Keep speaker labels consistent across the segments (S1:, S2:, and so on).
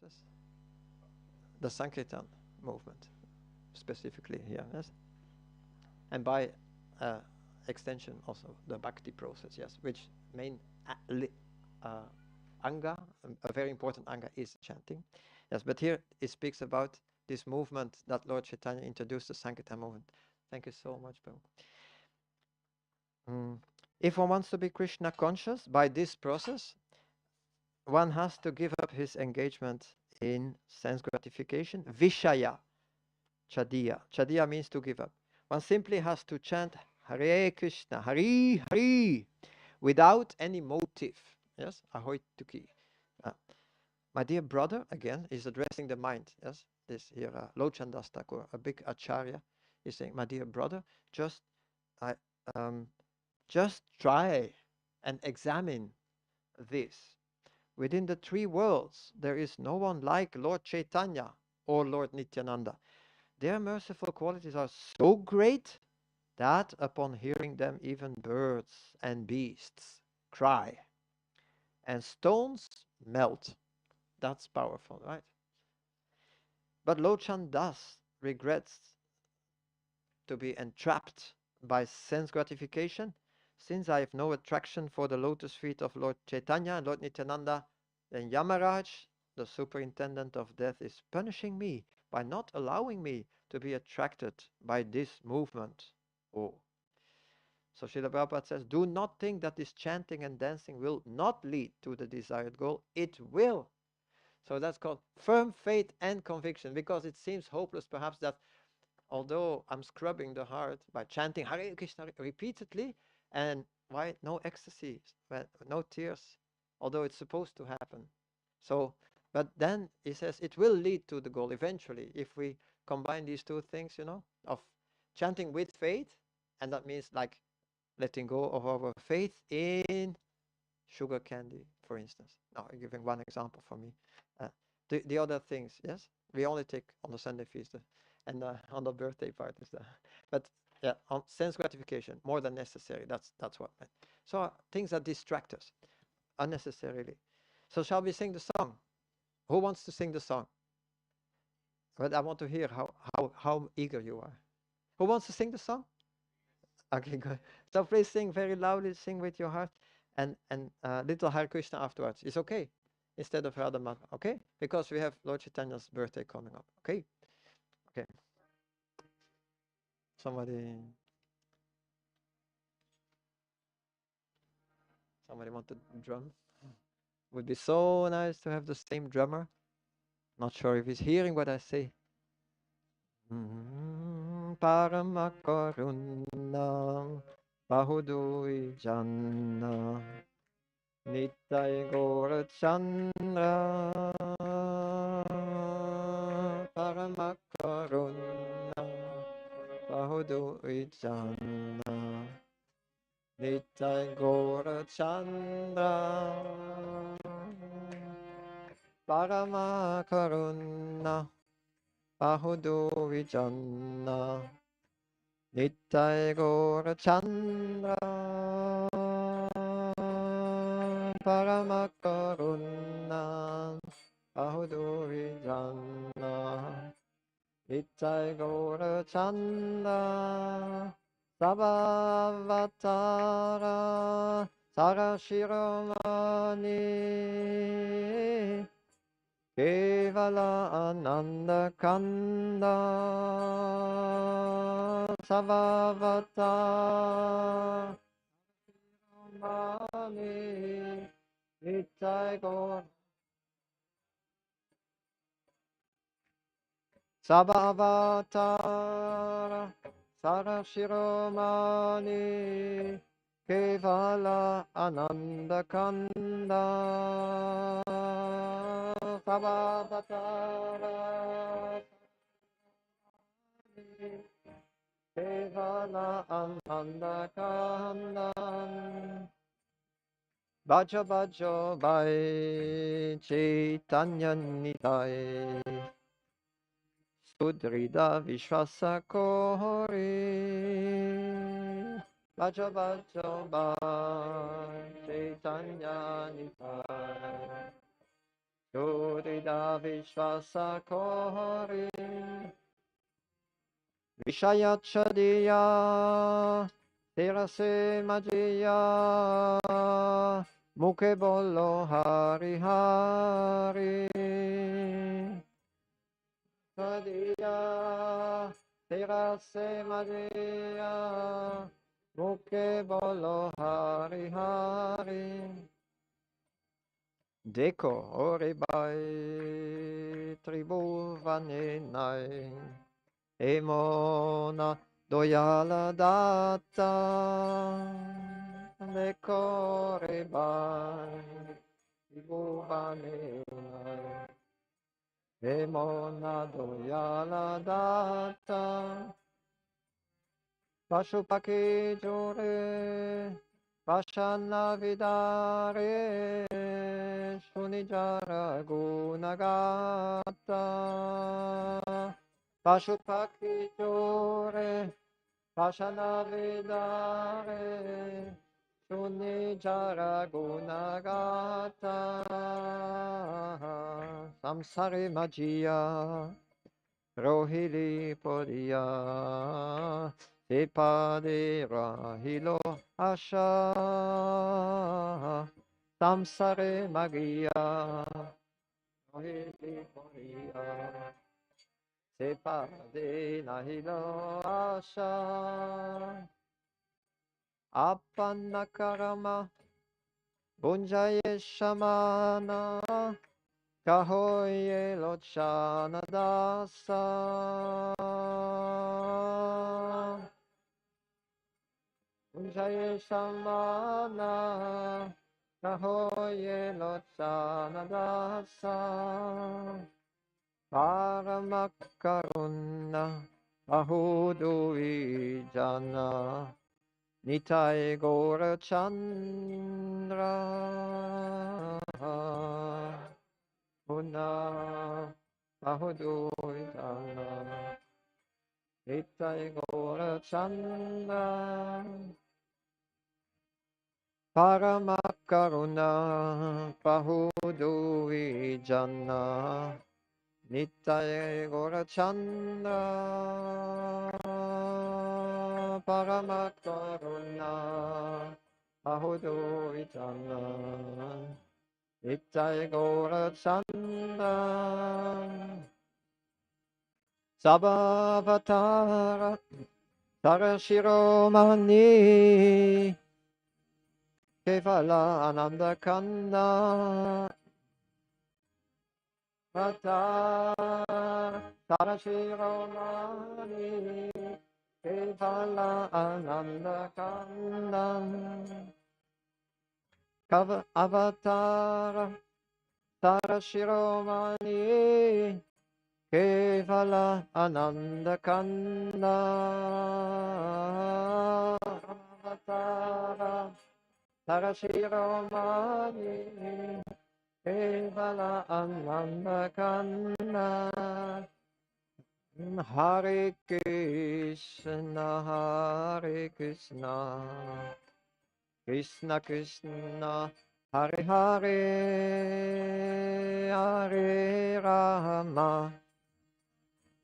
S1: process, the Sankirtan movement, specifically here, yes, and by extension also the Bhakti process, yes, which main anga, a very important anga, is chanting, yes. But here it speaks about this movement that Lord Chaitanya introduced, the Sankirtan movement. Thank you so much, Prabhu. If one wants to be Krishna conscious by this process, one has to give up his engagement in sense gratification, Vishaya, Chadiya. Chadiya means to give up. One simply has to chant Hare Krishna, Hari Hari, without any motive. Yes, Ahoy Tuki. My dear brother, again, is addressing the mind. Yes, this here, Lochandas Thakur, a big acharya, is saying, my dear brother, just try and examine this. Within the three worlds, there is no one like Lord Chaitanya or Lord Nityananda. Their merciful qualities are so great that upon hearing them, even birds and beasts cry and stones melt. That's powerful, right? But Lochandas regrets to be entrapped by sense gratification. Since I have no attraction for the lotus feet of Lord Chaitanya and Lord Nityananda, then Yamaraj, the superintendent of death, is punishing me by not allowing me to be attracted by this movement. Oh. So Srila Prabhupada says, do not think that this chanting and dancing will not lead to the desired goal. It will. So that's called firm faith and conviction, because it seems hopeless perhaps that although I'm scrubbing the heart by chanting Hare Krishna repeatedly, and why no ecstasy, no tears, although it's supposed to happen. So, but then he says it will lead to the goal eventually if we combine these two things, of chanting with faith, and that means like letting go of our faith in sugar candy, for instance. Now, I'm giving one example for me. The other things, yes, we only take on the Sunday feast and on the birthday parties. But yeah, on sense gratification, more than necessary. That's what I meant. So things that distract us unnecessarily. So shall we sing the song? Who wants to sing the song? But I want to hear how eager you are. Who wants to sing the song? Okay, good. So please sing very loudly, sing with your heart, and little Hare Krishna afterwards. It's okay, instead of Radha Madhava. Okay, because we have Lord Chaitanya's birthday coming up. Okay, okay. Somebody want to drum? Would be so nice to have the same drummer. Not sure if he's hearing what I say. Paramakaruna Bahudui Janna Nitai Gora Chandra Paramakaruna Bahudui Janna Nitai Gora Chandra Paramakaruna Bahudui Janna Nitai Gora Chandra Paramakaruna Bahuduri Janna Nitai Gora Chandra Sabhavatara Sarashiromani Kevala Ananda Kanda Sabhavata Mani Nitai Gora Sabhavatara Sarashiromani Kevala Ananda Kanda Sabhavatara Kevala Ananda Kanda Bhaja Bhaja Bhai Chaitanya Nitai Sudrida Vishwasa Kohori Bhaja Bhaja Bhai Chaitanya Nitai Durida Vishvasa Kori Vishayachadiya Terase Majiya Mukhe Bolo Hari Hari Chadiya Terase Majiya Mukhe Bolo Hari Hari Deko Oribai Tribhuvanenai Emona Doyala Datta Deko Oribai Tribhuvanenai Emona Doyala Datta Pashupaki Jure Vashana Vidare Shunijara Gunagata Pashupaki Jure Vashana Vidare Shunijara Gunagata Samsari Magia Rohili Podia Sepade Rahilo Asha Samsare Magia Rohili Podia Sepade Nahilo Asha Apanakarama Bunjaye Shamana Kahoye Lochana Dasa Unjaye Shamana Kahoye Lochana Dasa Paramakaruna Ahudui Jana Nitai Gora Chandra Puna Ahuduyana Nitai Gora Chandra Paramakaruna Pahuduyana Nitai Gora Chandra Paramakaruna Pahuduyana Nitai Gora Chandra Sabhavatara Sarashiromani Kevala Ananda Kanda Vatara Sarashiromani Kevala Ananda Kanda Avatara Sarashiromani Kevala Ananda Kanda Avatara Sarashiromani Kevala Ananda Kanda Hare Krishna Hare Krishna Krishna Krishna Hare Hare Hare Rama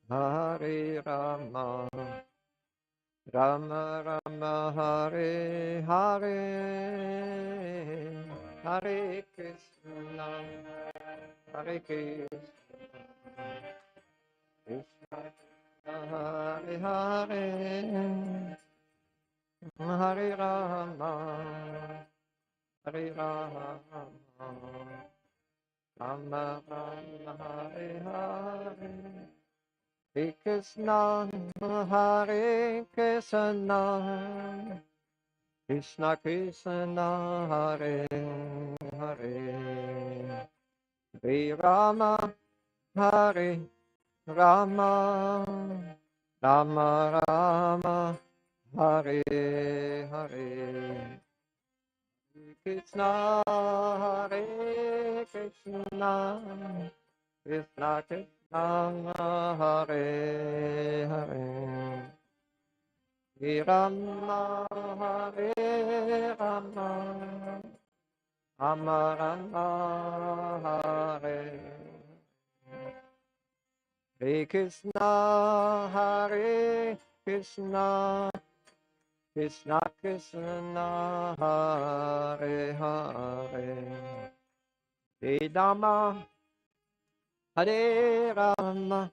S1: Hare Rama Rama Rama Hare Hare Hare Krishna Hare Krishna Krishna Hare Hare Hare Rama Hare Rama Rama Rama Hare Hare Hare Krishna Hare Krishna Krishna Krishna Hare Hare Hare Rama Hare Rama Rama Rama Hare Hare Krishna Hare Krishna Krishna Krishna Hare Hare Hare Rama Hare Rama Rama Rama Hare Hare Krishna Hare Krishna Krishna Krishna Hare Hare Hare Rama Hare Rama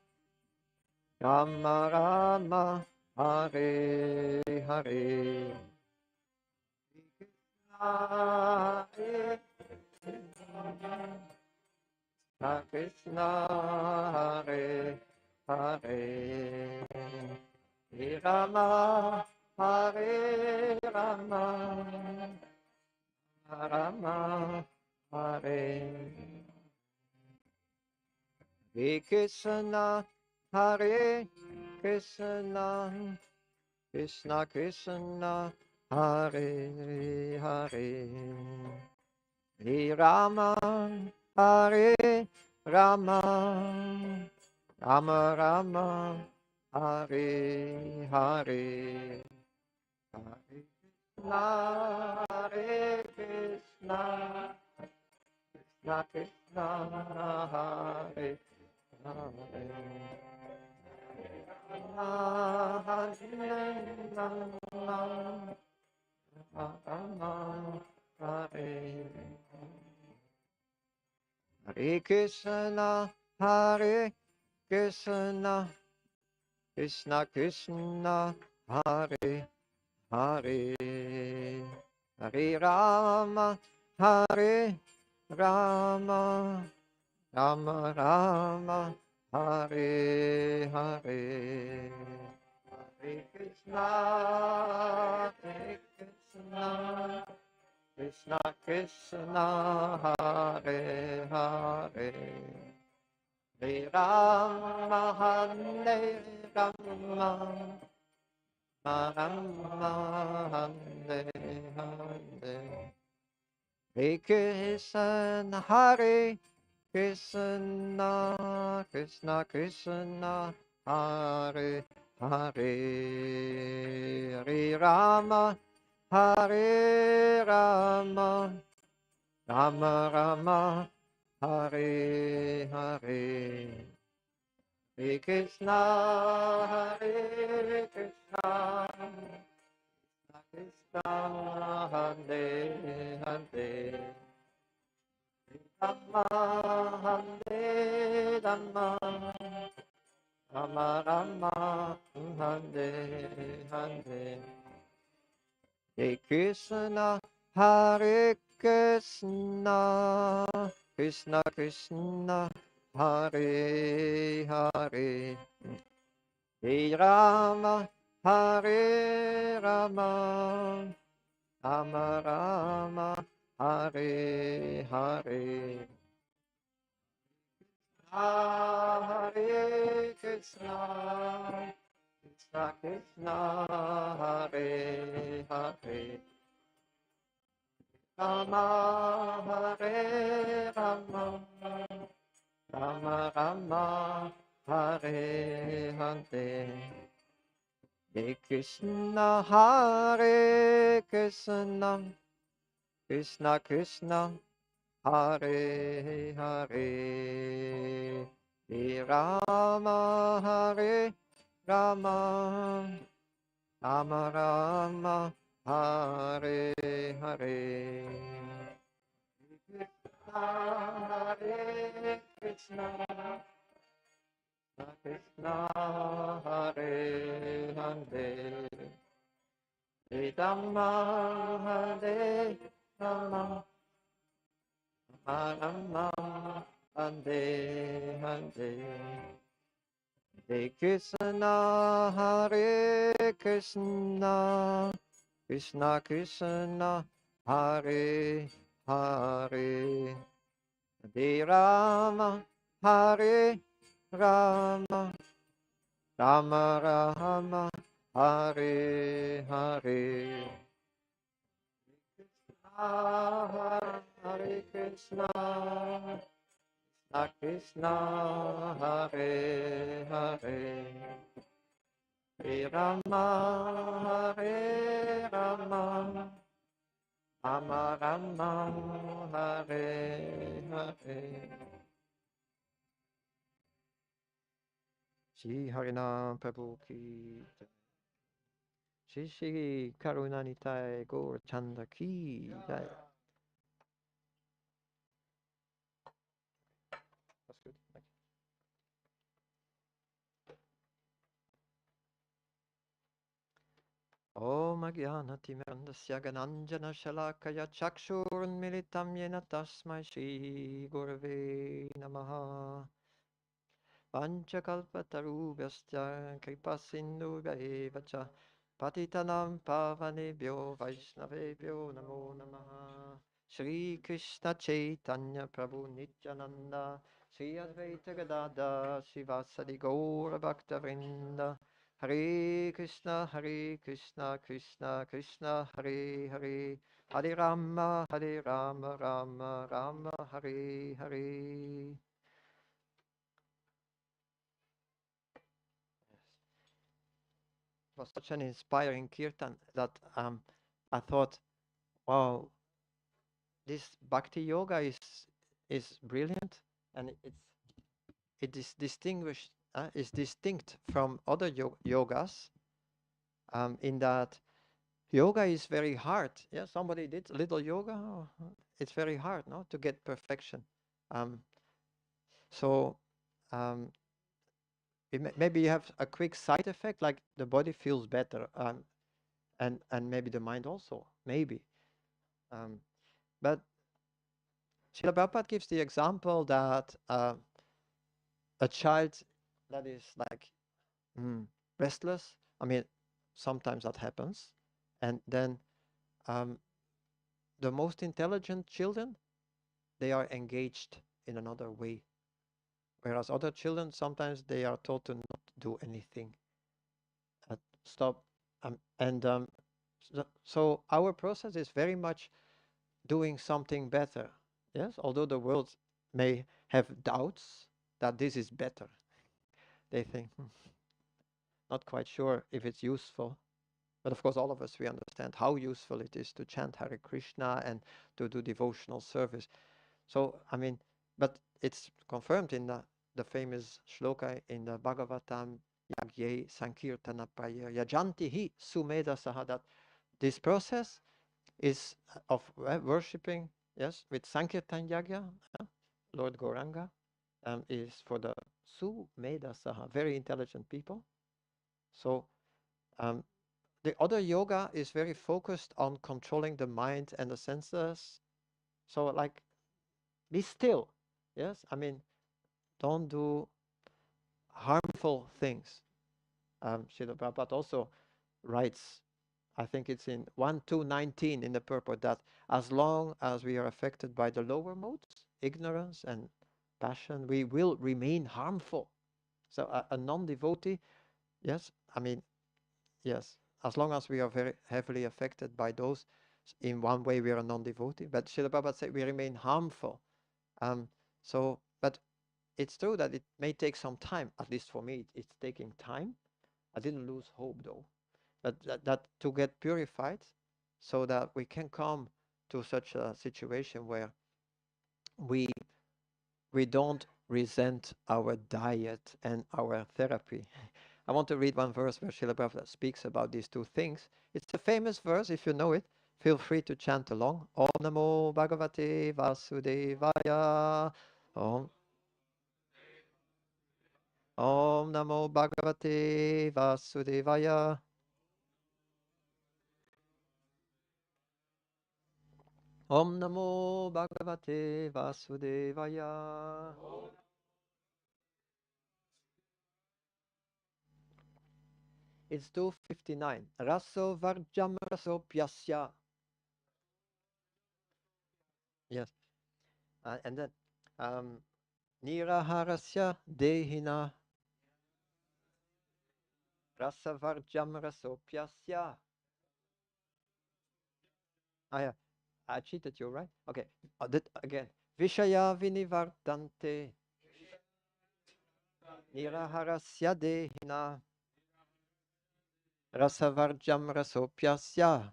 S1: Rama Rama Hare Hare Hare Krishna Krishna Hare Hare Hare Rama Hare Rama Rama Hare Hare Krishna Hare Krishna Krishna Krishna Hare Hare Hare Rama Hare Rama Rama Rama Hare Hare Hare Krishna Hare Krishna Krishna Krishna Hare Hare Hare Rama Rama Hare Hare Krishna Hare Krishna Krishna Krishna Hare Hare Hare Rama Hare Rama Rama Rama Hare Hare Hare Krishna Krishna Krishna Hare Hare Hare Rama Hare Rama Rama Hare Hare Hare Krishna Hare Krishna Krishna Krishna Hare Hare Hare Rama Hare Rama Rama Rama Hare Hare Hare Krishna Hare Krishna Krishna Hare Hare Rama Hare Rama Rama Rama Hare Hare Hare Krishna Hare Krishna Krishna Krishna Hare Hare Hare Rama Hare Rama Rama Rama Hare Hare Hare Krishna Krishna Krishna Hare Hare Rama Hare Rama Rama Rama Hare Hare Hare Krishna Hare Krishna Krishna Krishna Hare Hare Hare Rama Hare Rama Rama Rama Hare Hare Hare Krishna Krishna Hare Hare Hare Rama Hare Rama Rama Hare Hare Hare Krishna Hare Krishna Krishna Krishna Hare Hare Hare Rama Hare Rama Rama Rama Hare Hare Hare Krishna Krishna Hare Hare Hare Rama Hare Rama Rama Rama, Hare Hare. Shri Harinam Prabhu ki jai. Shri Shri Karunanitai Gaur Chanda ki jai. That's good. Thank you. Om Agyanatimirandasya Gananjana Shalakaya Chakshurunmilitam Yena Tasmai Shri Gurave Namaha. Panchakalpatarubhyascha Kripasindhubhya cha Patitanam Pavanebhyo Vaishnavebhyo Namo Namaha. Shri Krishna Chaitanya Prabhu Nityananda Shri Advaita Gadada Sivasadi Gaura Bhakta Vrinda. Hare Krishna Krishna Krishna Hare Hare Hare Rama Rama Rama Hare Hare. Was such an inspiring kirtan that I thought, wow, this bhakti yoga is brilliant, and it is distinguished, is distinct from other yogas, in that yoga is very hard. Yeah, somebody did a little yoga. Oh, it's very hard, no, to get perfection. So um, maybe you have a quick side effect, like the body feels better, and maybe the mind also, maybe. But Srila Prabhupada gives the example that a child that is like restless, I mean, sometimes that happens, and then the most intelligent children, they are engaged in another way, whereas other children, sometimes they are told to not do anything, stop, and so our process is very much doing something better. Yes, although the world may have doubts that this is better, they think, not quite sure if it's useful. But of course, all of us, we understand how useful it is to chant Hare Krishna and to do devotional service. So, I mean, but it's confirmed in the famous shloka in the Bhagavatam, Yagye Sankirtana Praya Yajanti hi Sumeda Saha, that this process is of worshipping, yes, with Sankirtan Yagya, Lord Gauranga, is for the Sumeda Saha, very intelligent people. So the other yoga is very focused on controlling the mind and the senses. So like, be still. Yes, I mean, don't do harmful things. Srila Prabhupada also writes, I think it's in 1.2.19 in the purport, that as long as we are affected by the lower modes, ignorance and passion, we will remain harmful. So a non-devotee, yes, I mean, yes, as long as we are very heavily affected by those, in one way we are a non-devotee, but Srila Prabhupada said we remain harmful. But it's true that it may take some time, at least for me, it's taking time. I didn't lose hope though, but that to get purified so that we can come to such a situation where we don't resent our diet and our therapy. I want to read one verse where Srila Prabhupada speaks about these two things. It's a famous verse. If you know it, feel free to chant along. Om Namo Bhagavate Vasudevaya. Om, Om Namo Bhagavate Vasudevaya. Om Namo Bhagavate Vasudevaya. It's 259. Raso Varjam Raso Pyasya. Yes. And then Niraharasya Dehina Rasavarjam Rasopyasya. Yeah. I cheated you, right? Okay. Again. Vishaya Vinivartante Niraharasya Dehina Rasavarjam Rasopyasya.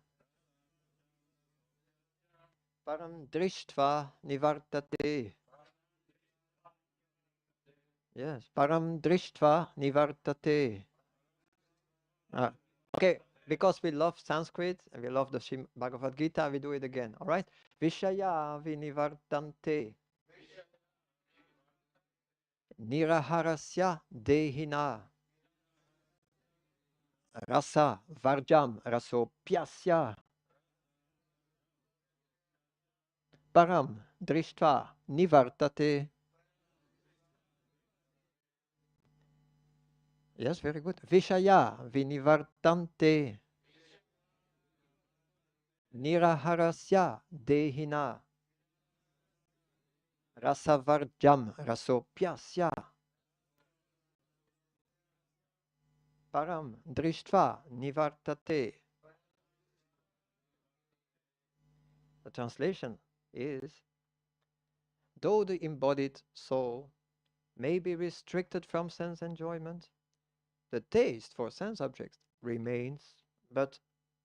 S1: Param drishtva nivartate. Yes, param drishtva nivartate. Uh, okay, because we love Sanskrit and we love the Bhagavad Gita, we do it again. All right? Vishaya vinivartante. Niraharasya dehina. Rasa varjam rasopyasya. Param drishtva nivartate. Yes, very good. Vishaya vinivartante. Niraharasya dehina. Rasavarjam rasopyasya. Param drishtva nivartate. The translation is, though the embodied soul may be restricted from sense enjoyment, the taste for sense objects remains, but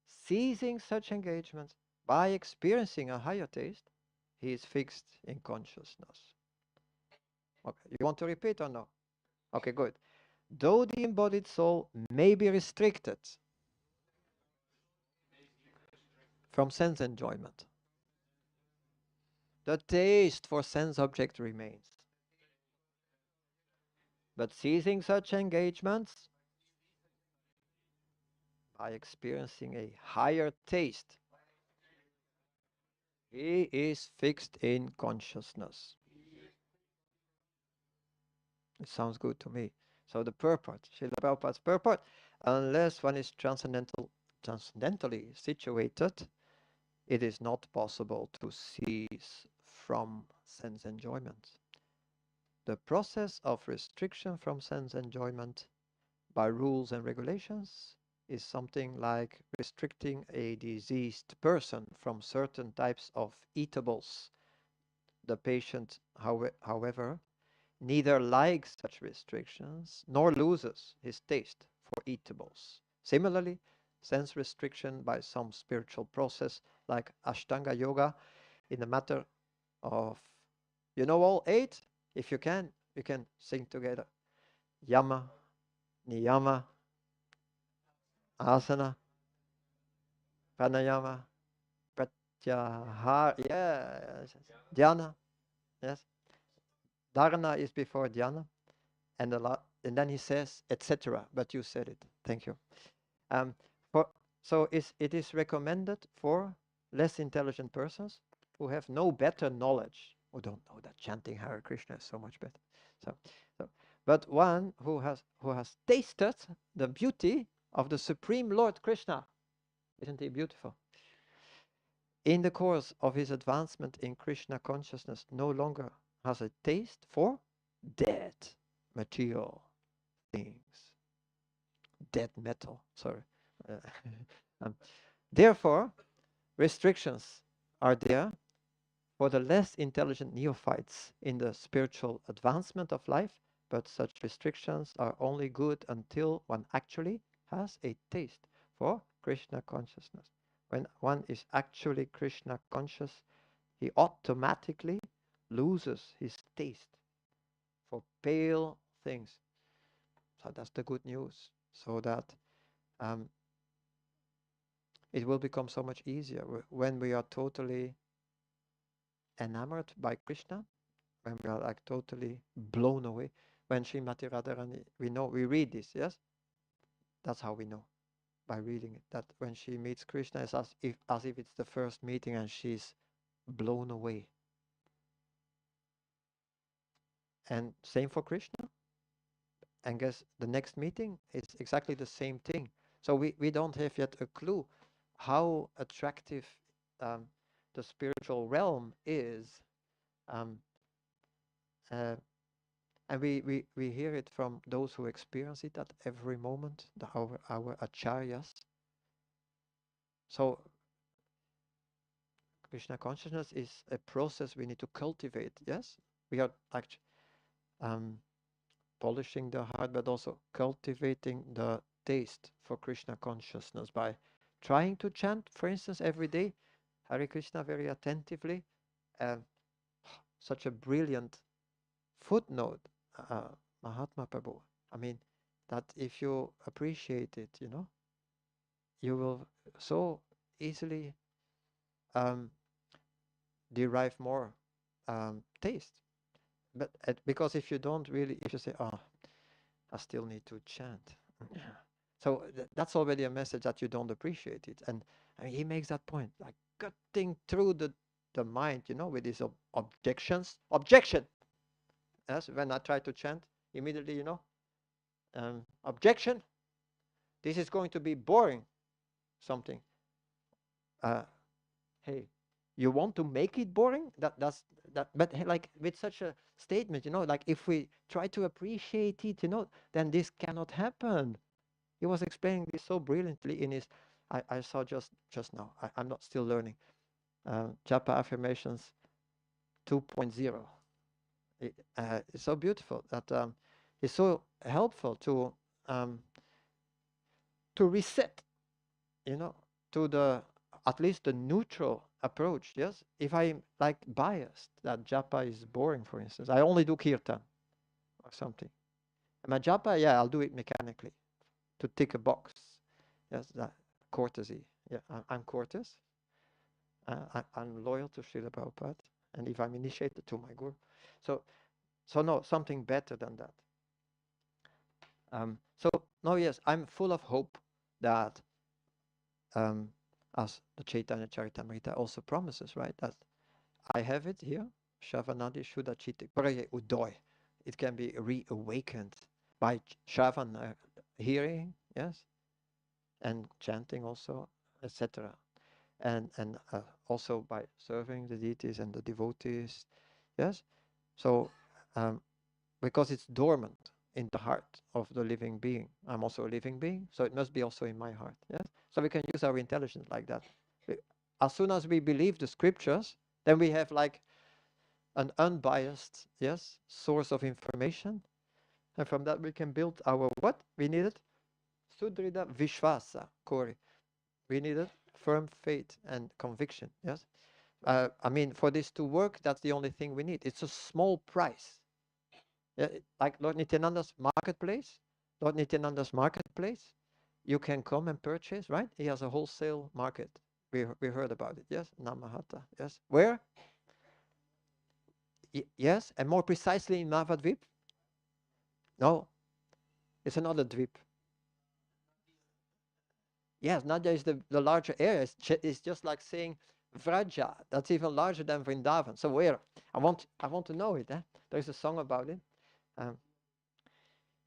S1: ceasing such engagement by experiencing a higher taste, he is fixed in consciousness. Okay, you want to repeat or no? Okay, good. Though the embodied soul may be restricted from sense enjoyment, the taste for sense object remains. But ceasing such engagements by experiencing a higher taste, he is fixed in consciousness. It sounds good to me. So the purport, Srila Prabhupada's purport, unless one is transcendentally situated, it is not possible to cease from sense enjoyment. The process of restriction from sense enjoyment by rules and regulations is something like restricting a diseased person from certain types of eatables. The patient, however, neither likes such restrictions nor loses his taste for eatables. Similarly, sense restriction by some spiritual process like Ashtanga Yoga in the matter of, you know, all 8? If you can, we can sing together. Yama, Niyama, Asana, Pranayama, Pratyahara, yes, Dhyana, yes. Dharana is before Dhyana, and then he says, etc. But you said it. Thank you. Um, so it is recommended for less intelligent persons who have no better knowledge, who don't know that chanting Hare Krishna is so much better. So, but one who has tasted the beauty of the Supreme Lord Krishna. Isn't he beautiful? In the course of his advancement in Krishna consciousness, no longer has a taste for dead material things. Dead metal, sorry. Um, Therefore, restrictions are there for the less intelligent neophytes in the spiritual advancement of life, but such restrictions are only good until one actually has a taste for Krishna consciousness. When one is actually Krishna conscious, he automatically loses his taste for pale things. So that's the good news. So that it will become so much easier when we are totally enamored by Krishna, when we are like totally blown away. When Srimati Radharani, we read this, yes? That's how we know, by reading it, that when she meets Krishna, it's as if it's the first meeting and she's blown away. And same for Krishna. And guess the next meeting is exactly the same thing. So we don't have yet a clue how attractive the spiritual realm is. Um, and we hear it from those who experience it at every moment, our acharyas. So Krishna consciousness is a process we need to cultivate. Yes, we are actually polishing the heart, but also cultivating the taste for Krishna consciousness by trying to chant, for instance, every day Hare Krishna very attentively. And such a brilliant footnote, uh, Mahatma Prabhu. I mean, that if you appreciate it, you will so easily um, derive more taste. But because if you don't really, if you say, "Oh, I still need to chant," so that's already a message that you don't appreciate it. And I mean, he makes that point, like cutting through the mind, with his objections. Objection. Yes, when I try to chant, immediately, objection. This is going to be boring. Something. Uh, hey, you want to make it boring? That's that. But like with such a statement, like if we try to appreciate it, then this cannot happen. He was explaining this so brilliantly in his. I saw just now. I'm not still learning. Japa affirmations 2.0. It's so beautiful that it's so helpful um, to reset, you know, to the at least the neutral approach. Yes, if I'm like biased that japa is boring, for instance, I only do kirtan or something. And my japa, yeah, I'll do it mechanically to tick a box. Yes, that courtesy. Yeah, I'm courteous. I'm loyal to Srila Prabhupada, and if I'm initiated to my guru, so no, something better than that. So no, yes, I'm full of hope that as the Chaitanya Charitamrita also promises, right? That I have it here, Shavanadi Shuddhachiti Paraye Udoy. It can be reawakened by Shavana hearing, yes, and chanting also, etc. And also by serving the deities and the devotees, yes. So because it's dormant in the heart of the living being. I'm also a living being, so it must be also in my heart. Yes, so we can use our intelligence like that. As soon as we believe the scriptures, then we have like an unbiased, yes, source of information, and from that we can build our what we needed, sudrida vishvasa, Kori. We needed firm faith and conviction. Yes, I mean, for this to work, that's the only thing we need. It's a small price. Yeah, like Lord Nityananda's marketplace. Lord Nityananda's marketplace, you can come and purchase, right? He has a wholesale market. We heard about it, yes? Namahata, yes. Where? Yes, and more precisely in Navadvip? No, it's another dvip. Yes, Nadia is the larger area. It's just like saying Vraja. That's even larger than Vrindavan. So where? I want to know it. There's a song about it. Um,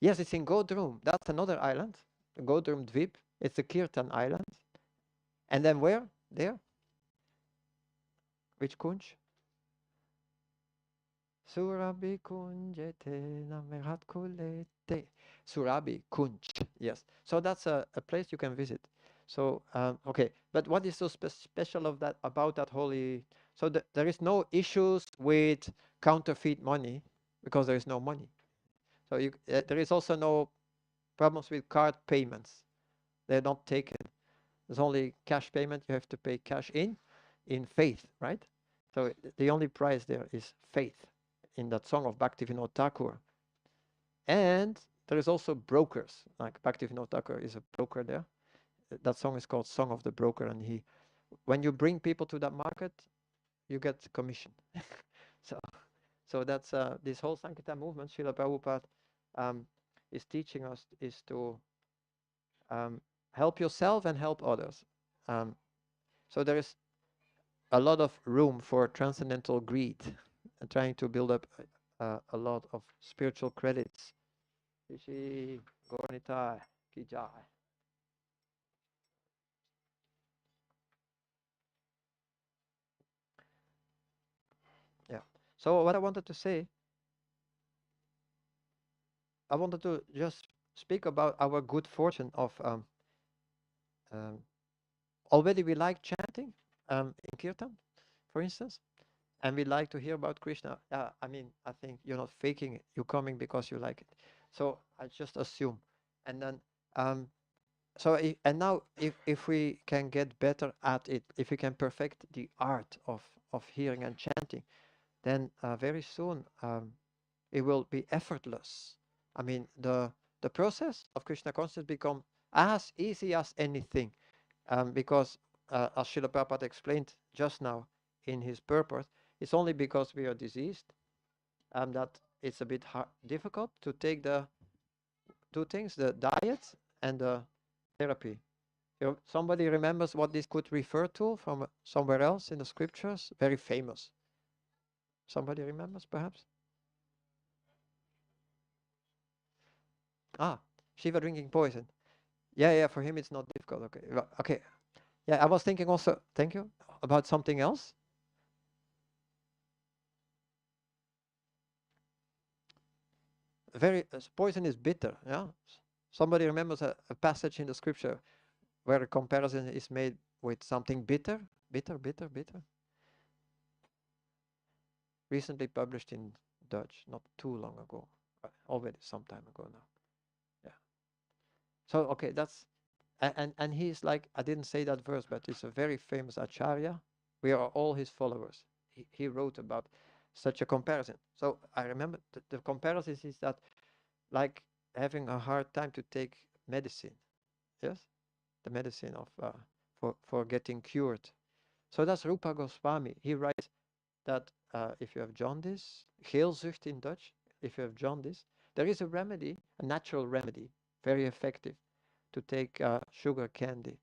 S1: yes, it's in Godrum. That's another island. Godrum Dvip. It's the Kirtan Island. And then where? There? Which kunj? Surabi kunjete namerat kulete. Surabi kunj. Yes. So that's a place you can visit. So okay, but what is so special of that about that holy? So there is no issues with counterfeit money because there is no money. So there is also no problems with card payments. They're not taken. There's only cash payment. You have to pay cash in faith, right? So the only price there is faith in that song of Bhaktivinoda Thakur. And there is also brokers, like Bhaktivinoda Thakur is a broker there. That song is called Song of the Broker, and when you bring people to that market, you get commission. So that's this whole Sankirtan movement. Srila Prabhupada is teaching us is to help yourself and help others. So there is a lot of room for transcendental greed and trying to build up a lot of spiritual credits. Yeah. So what I wanted to say, I wanted to just speak about our good fortune of already we like chanting in kirtan, for instance, and we like to hear about Krishna. I mean, I think you're not faking it. You're coming because you like it. So I just assume. And then So and now if we can get better at it, if we can perfect the art of hearing and chanting, then very soon it will be effortless. I mean, the process of Krishna consciousness become as easy as anything, because as Srila Prabhupada explained just now in his purport, it's only because we are diseased that it's a bit difficult to take the two things, the diet and the therapy. Somebody remembers what this could refer to from somewhere else in the scriptures? Very famous. Somebody remembers, perhaps? Ah, Shiva drinking poison. Yeah, yeah, for him it's not difficult. Okay, okay. Yeah, I was thinking also, thank you, about something else. Poison is bitter, yeah? Somebody remembers a passage in the scripture where a comparison is made with something bitter? Bitter, bitter, bitter. Recently published in Dutch, not too long ago. Already some time ago now. Yeah. So, okay, that's... And he's like, I didn't say that verse, but it's a very famous acharya. We are all his followers. He wrote about such a comparison. So I remember the comparison is that like having a hard time to take medicine. Yes, the medicine of for getting cured. So that's Rupa Goswami. He writes that if you have jaundice, geelzucht in Dutch, if you have jaundice, there is a remedy, a natural remedy, very effective, to take sugar candy.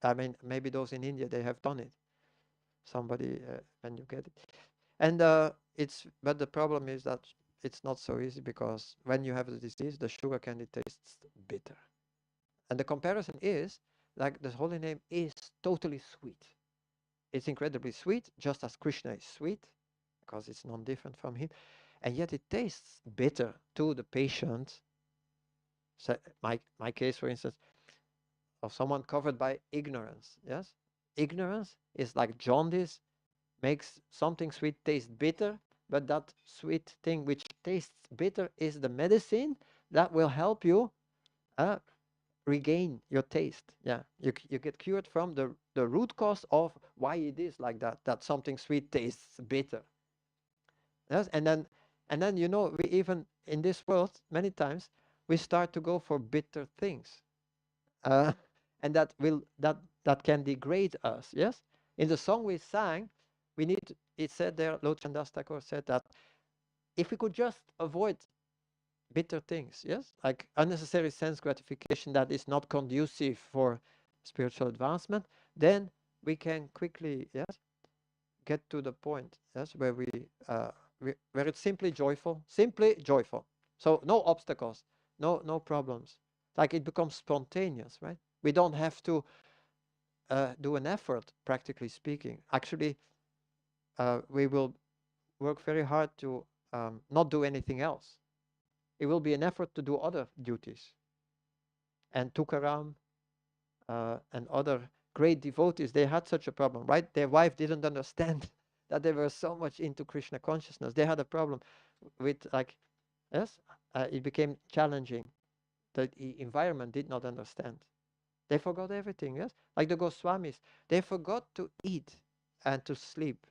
S1: I mean, maybe those in India, they have done it. Somebody, when you get it. And but the problem is that it's not so easy because when you have the disease, the sugar candy tastes bitter. And the comparison is, like the holy name is totally sweet. It's incredibly sweet, just as Krishna is sweet, because it's non-different from him. And yet it tastes bitter to the patient. So my case, for instance, of someone covered by ignorance. Yes, ignorance is like jaundice makes something sweet taste bitter, but that sweet thing which tastes bitter is the medicine that will help you regain your taste. Yeah, you get cured from the root cause of why it is like that, that something sweet tastes bitter. Yes, and then we even in this world many times we start to go for bitter things, uh, and that can degrade us. Yes, in the song we sang, it said there, Lord Chandas Thakur said that if we could just avoid bitter things, yes, like unnecessary sense gratification that is not conducive for spiritual advancement, then we can quickly, yes, get to the point, yes, where where it's simply joyful, so no obstacles, no problems, like it becomes spontaneous, right? We don't have to do an effort, practically speaking. Actually, we will work very hard to not do anything else. It will be an effort to do other duties. And Tukaram and other great devotees, they had such a problem, right? Their wife didn't understand that they were so much into Krishna consciousness. They had a problem with, like, yes, it became challenging. The environment did not understand. They forgot everything, yes? Like the Goswamis, they forgot to eat and to sleep.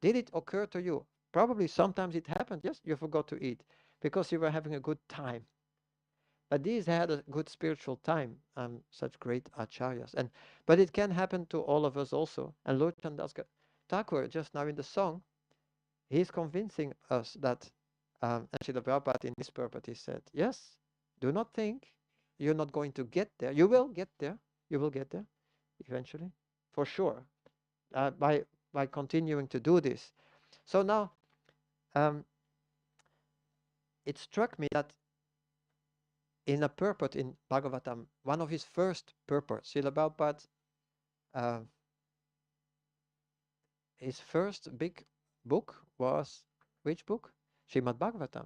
S1: Did it occur to you? Probably sometimes it happened, yes, you forgot to eat because you were having a good time. But these had a good spiritual time, such great acharyas. But it can happen to all of us also. And Lord Chandas Thakur, just now in the song, he's convincing us that, and Srila Prabhupada in his purport, he said, yes, do not think you're not going to get there. You will get there. You will get there eventually, for sure, by continuing to do this. So now, it struck me that in a purport in Bhagavatam, one of his first purports, Srila Prabhupada, uh, his first big book was which book? Srimad Bhagavatam.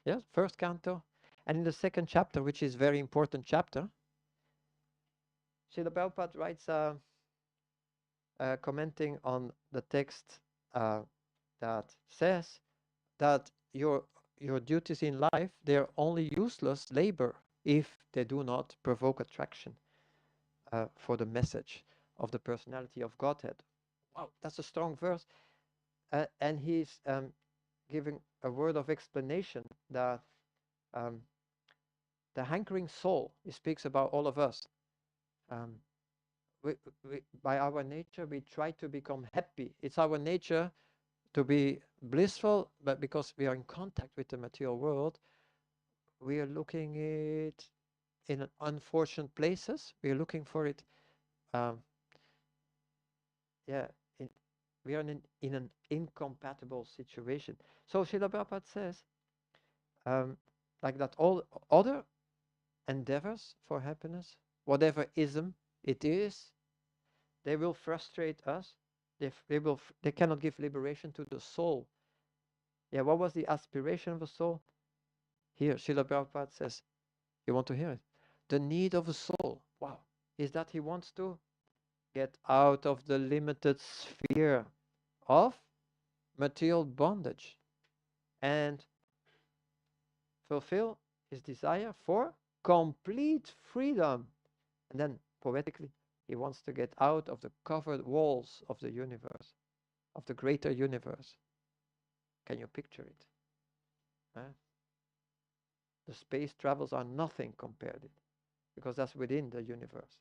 S1: Yes, first canto. And in the second chapter, which is very important chapter, Srila Prabhupada writes, commenting on the text that says that your duties in life, they're only useless labor if they do not provoke attraction for the message of the personality of Godhead. Wow, that's a strong verse. And he's giving a word of explanation that um, the hankering soul, he speaks about all of us. Um, we, by our nature, we try to become happy. It's our nature to be blissful, but because we are in contact with the material world, we are looking it in unfortunate places. We are looking for it. Um, yeah, in, we are in an incompatible situation. So Srila Prabhupada says, like that all other endeavors for happiness, whatever ism it is, they will frustrate us. They cannot give liberation to the soul. Yeah, what was the aspiration of the soul? Here, Srila Prabhupada says, you want to hear it? The need of a soul, wow, is that he wants to get out of the limited sphere of material bondage and fulfill his desire for complete freedom. And then, poetically, he wants to get out of the covered walls of the universe, of the greater universe. Can you picture it? Huh? The space travels are nothing compared to it, because that's within the universe.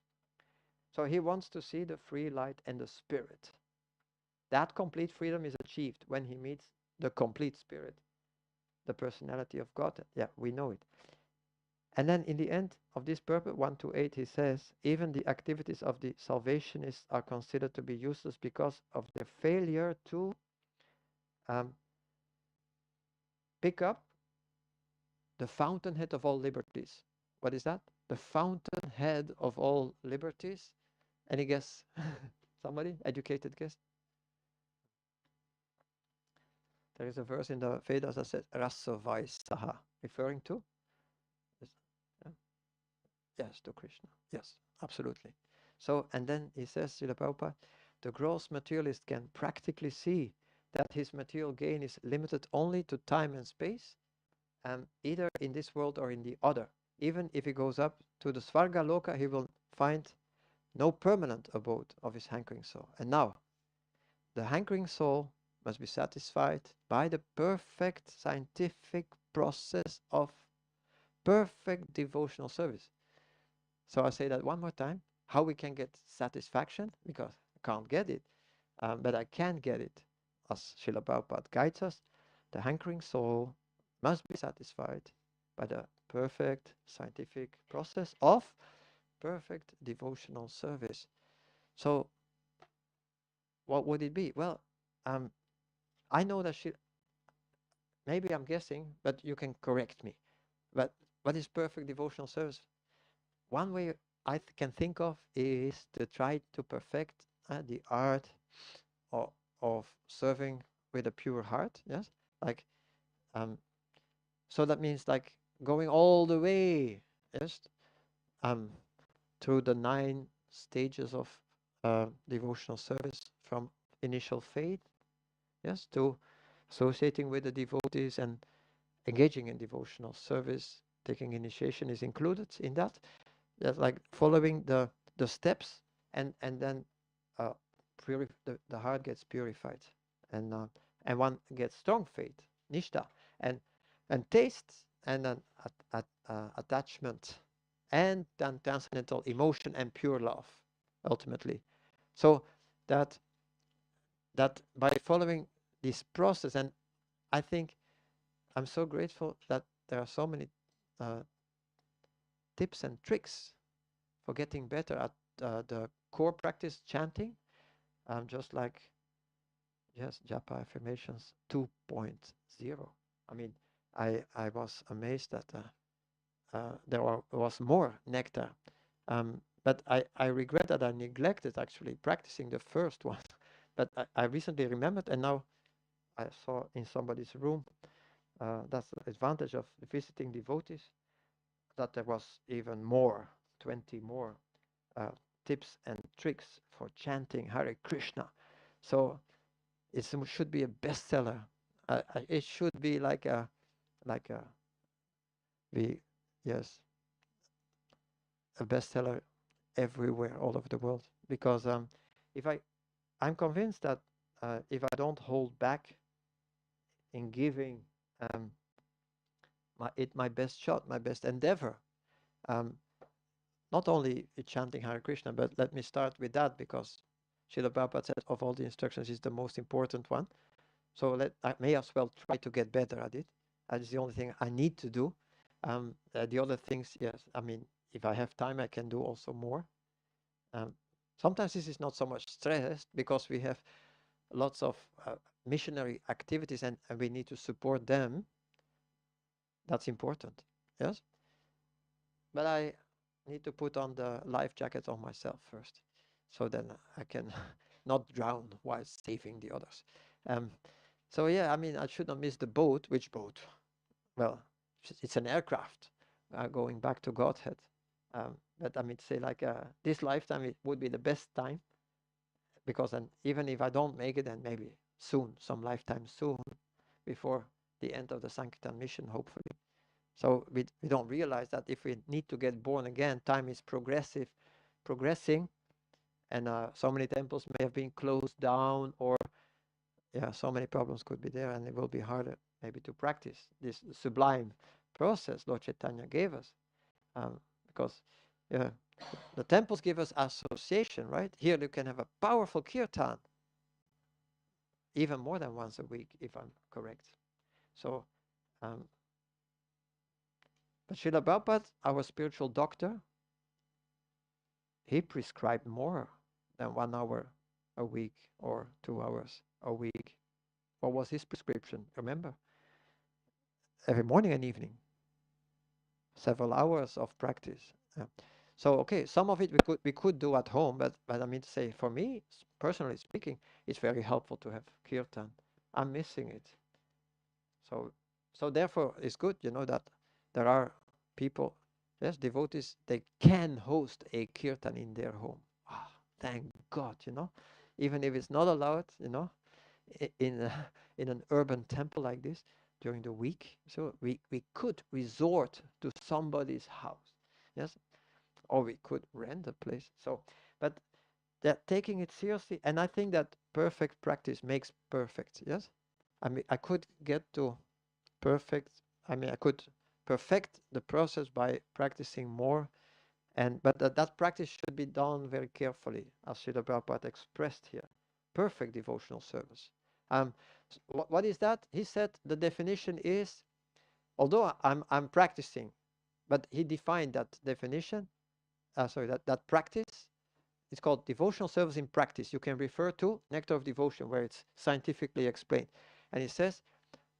S1: So he wants to see the free light and the spirit. That complete freedom is achieved when he meets the complete spirit, the personality of God. Yeah, we know it. And then in the end of this purport, 1 to 8, he says, even the activities of the salvationists are considered to be useless because of their failure to pick up the fountainhead of all liberties. What is that? The fountainhead of all liberties. Any guess? Somebody? Educated guess? There is a verse in the Vedas that says Rasavaisaha, referring to? Yes, to Krishna. Yes, absolutely. So, and then he says, Srila Prabhupada, the gross materialist can practically see that his material gain is limited only to time and space, either in this world or in the other. Even if he goes up to the Svarga Loka, he will find no permanent abode of his hankering soul. And now, the hankering soul must be satisfied by the perfect scientific process of perfect devotional service. So I say that one more time, how we can get satisfaction, because I can't get it, but I can get it, as Srila Prabhupada guides us. The hankering soul must be satisfied by the perfect scientific process of perfect devotional service. So what would it be? Well, I know that maybe I'm guessing, but you can correct me. But what is perfect devotional service? One way I can think of is to try to perfect the art of serving with a pure heart. Yes, like so that means like going all the way. Yes, through the 9 stages of devotional service, from initial faith, yes, to associating with the devotees and engaging in devotional service. Taking initiation is included in that. That's like following the steps, and then the heart gets purified, and one gets strong faith, nishta, and tastes, and then attachment, and then transcendental emotion and pure love, ultimately. So that by following this process, and I think I'm so grateful that there are so many tips and tricks for getting better at the core practice chanting, just like, yes, Japa affirmations 2.0. I mean, I was amazed that there was more nectar, but I regret that I neglected actually practicing the first one. But I recently remembered, and now I saw in somebody's room, that's the advantage of visiting devotees, that there was even more, 20 more tips and tricks for chanting Hare Krishna. So it should be a bestseller. It should be like a we yes a bestseller everywhere, all over the world. Because if I'm convinced that if I don't hold back in giving um, my best shot, my best endeavor, um, not only chanting Hare Krishna, but let me start with that because Srila Prabhupada said of all the instructions is the most important one. So I may as well try to get better at it. That is the only thing I need to do. The other things, yes, I mean, if I have time, I can do also more. Sometimes this is not so much stress because we have lots of missionary activities and we need to support them. That's important, yes. But I need to put on the life jacket on myself first, so then I can not drown while saving the others. So yeah, I mean, I should not miss the boat. Which boat? Well, it's an aircraft going back to Godhead. But I mean, say like this lifetime, it would be the best time because then even if I don't make it, then maybe soon, some lifetime soon, before the end of the Sankirtan mission, hopefully. So we don't realize that if we need to get born again, time is progressing, and so many temples may have been closed down, or yeah, so many problems could be there, and it will be harder maybe to practice this sublime process Lord Chaitanya gave us, because yeah, the temples give us association, right? Here you can have a powerful kirtan, even more than once a week, if I'm correct. So, but Srila Prabhupada, our spiritual doctor, he prescribed more than 1 hour a week or 2 hours a week. What was his prescription? Remember? Every morning and evening. Several hours of practice. Yeah. So okay, some of it we could do at home, but I mean to say, for me, personally speaking, it's very helpful to have kirtan. I'm missing it. So therefore, it's good, that there are people, yes, devotees, they can host a kirtan in their home. Ah, thank God, even if it's not allowed, in in an urban temple like this during the week. So we could resort to somebody's house, yes, or we could rent a place. So, but that taking it seriously, and I think that perfect practice makes perfect. Yes, I mean I could get to perfect. I mean I could perfect the process by practicing more, but that practice should be done very carefully, as Srila Prabhupada expressed here. Perfect devotional service. What is that? He said the definition is, although I'm practicing, but he defined that definition. That practice. It's called devotional service in practice. You can refer to Nectar of Devotion, where it's scientifically explained. And he says,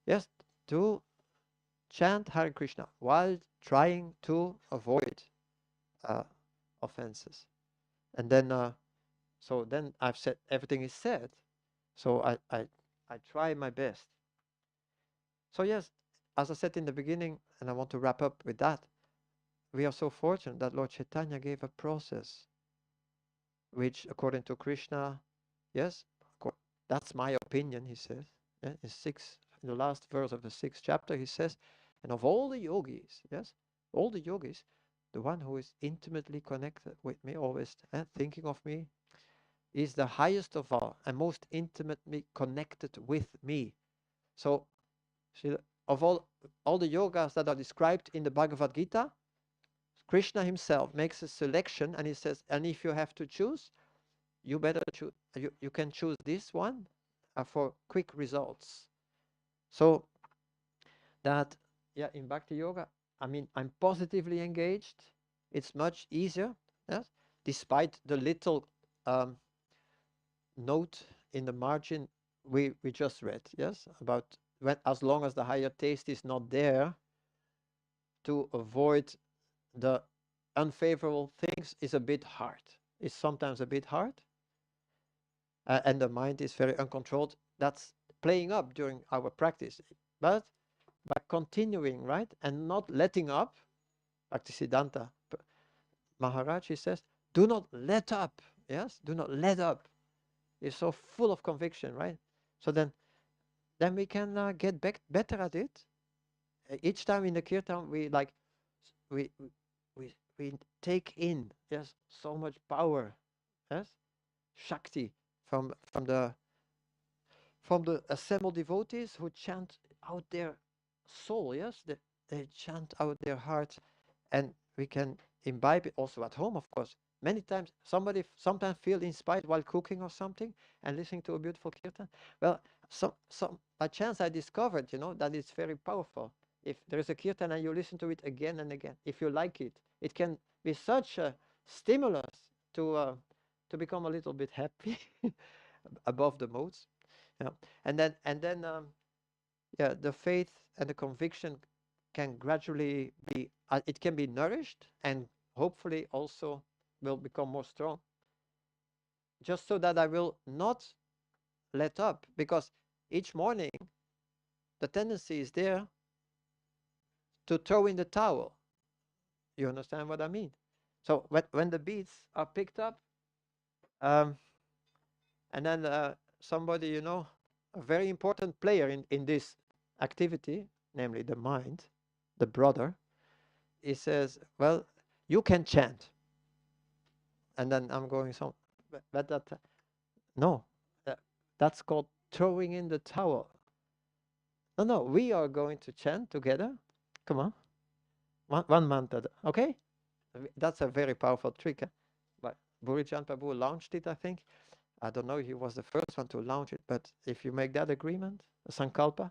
S1: yes, to chant Hare Krishna while trying to avoid offenses. And then, so then I've said everything is said. So I try my best. So yes, as I said in the beginning, and I want to wrap up with that, we are so fortunate that Lord Chaitanya gave a process, which according to Krishna, yes, that's my opinion, he says. Yeah, in the last verse of the 6th chapter, he says, and of all the yogis, yes, all the yogis, the one who is intimately connected with me, always thinking of me, is the highest of all and most intimately connected with me. So, of all the yogas that are described in the Bhagavad Gita, Krishna himself makes a selection and he says, and if you have to choose, you better choose, you can choose this one for quick results. So that, yeah, in Bhakti Yoga, I mean, I'm positively engaged. It's much easier, yes, despite the little note in the margin we just read, yes, about when, as long as the higher taste is not there, to avoid the unfavorable things is a bit hard. It's sometimes a bit hard, and the mind is very uncontrolled. That's playing up during our practice, but by continuing, right, and not letting up, Bhaktisiddhanta Maharaj, he says, do not let up. Yes, do not let up. He's so full of conviction, right? So then we can get back better at it. Each time in the kirtan, we we take in, yes, so much power, yes, Shakti from the assembled devotees who chant out their soul, yes, they chant out their heart, and we can imbibe it also at home, of course. Many times, somebody sometimes feel inspired while cooking or something and listening to a beautiful kirtan. Well, some by chance I discovered, that it's very powerful. If there is a kirtan and you listen to it again and again, if you like it, it can be such a stimulus to become a little bit happy above the modes. Yeah, and then yeah, the faith and the conviction can gradually be it can be nourished and hopefully also will become more strong, just so that I will not let up, because each morning the tendency is there to throw in the towel. You understand what I mean? So when the beats are picked up, um, and then somebody, a very important player in this activity, namely the mind, the brother, he says, well, you can chant. And then I'm going, but that, no, that's called throwing in the towel. No, we are going to chant together. Come on. One mantra, okay? That's a very powerful trick. But Burijan Prabhu launched it, I think. I don't know if he was the first one to launch it, but if you make that agreement, a sankalpa,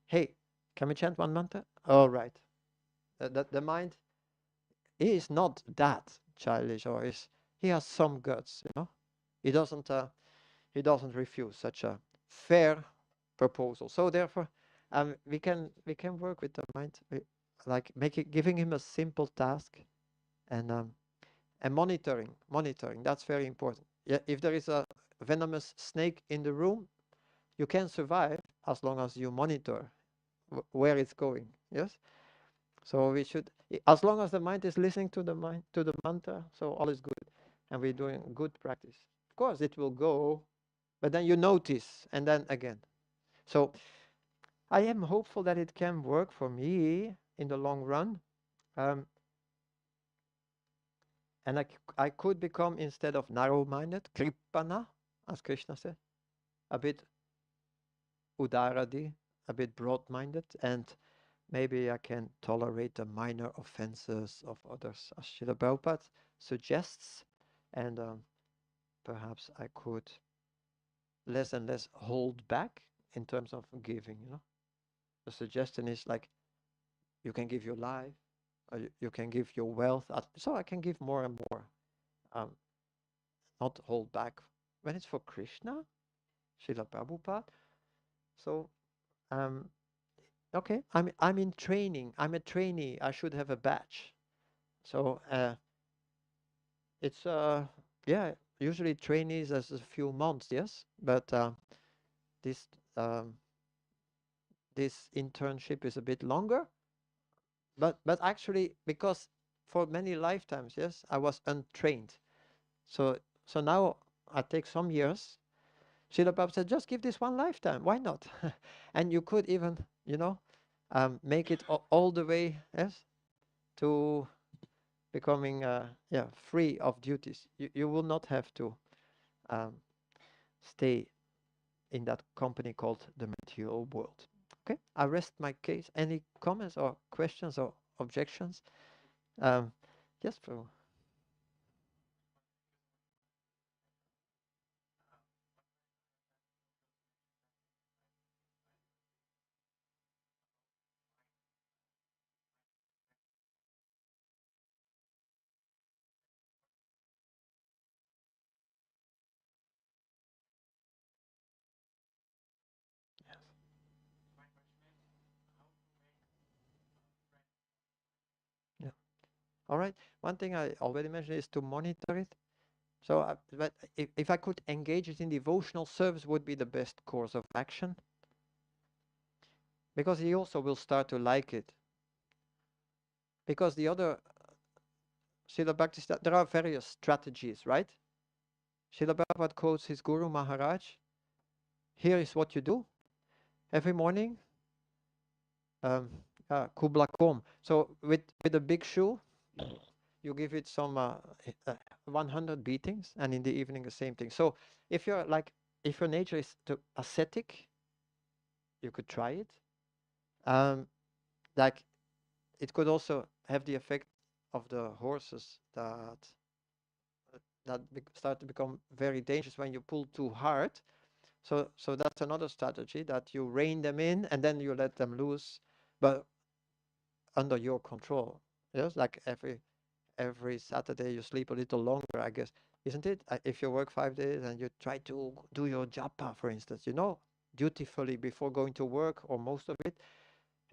S1: hey, can we chant one mantra? All right. The mind is not that childish, or he has some guts, He doesn't refuse such a fair proposal. So therefore, we can work with the mind, like giving him a simple task, and monitoring. That's very important. Yeah, if there is a venomous snake in the room, you can survive as long as you monitor where it's going. Yes. So we should, as long as the mind is listening to the mantra, so all is good, and we're doing good practice. Of course, it will go, but then you notice, and then again. So I am hopeful that it can work for me in the long run, um, and I could become, instead of narrow-minded, kripana, as Krishna said, a bit udaradi, a bit broad-minded, and maybe I can tolerate the minor offenses of others, as Srila Prabhupada suggests, and perhaps I could less and less hold back in terms of giving. The suggestion is like, you can give your life, or you can give your wealth, so I can give more and more, um, not hold back when it's for Krishna, Srila Prabhupada. So okay, I'm in training. I'm a trainee. I should have a badge. So it's yeah, usually trainees as a few months, yes, but this um, this internship is a bit longer. But actually, because for many lifetimes, yes, I was untrained. So now I take some years. Srila Prabhupada said, just give this one lifetime. Why not? And you could even, make it all the way, yes, to becoming yeah, free of duties. You will not have to um, stay in that company called the material world. Okay, I rest my case. Any comments or questions or objections? Yes, Prabhu. Yeah. All right. One thing I already mentioned is to monitor it. So, but if I could engage it in devotional service, would be the best course of action, because he also will start to like it. Because the other Srila Bhakti, there are various strategies, right? Srila Prabhupada quotes his Guru Maharaj. Here is what you do every morning. Kubla Kom. So with a big shoe, you give it some 100 beatings, and in the evening the same thing. So if you're like, if your nature is to ascetic, you could try it. Um, like it could also have the effect of the horses that start to become very dangerous when you pull too hard. So that's another strategy, that you rein them in and then you let them loose, but under your control. Yes, like every Saturday you sleep a little longer, I guess, isn't it? If you work 5 days and you try to do your japa, for instance, dutifully before going to work, or most of it,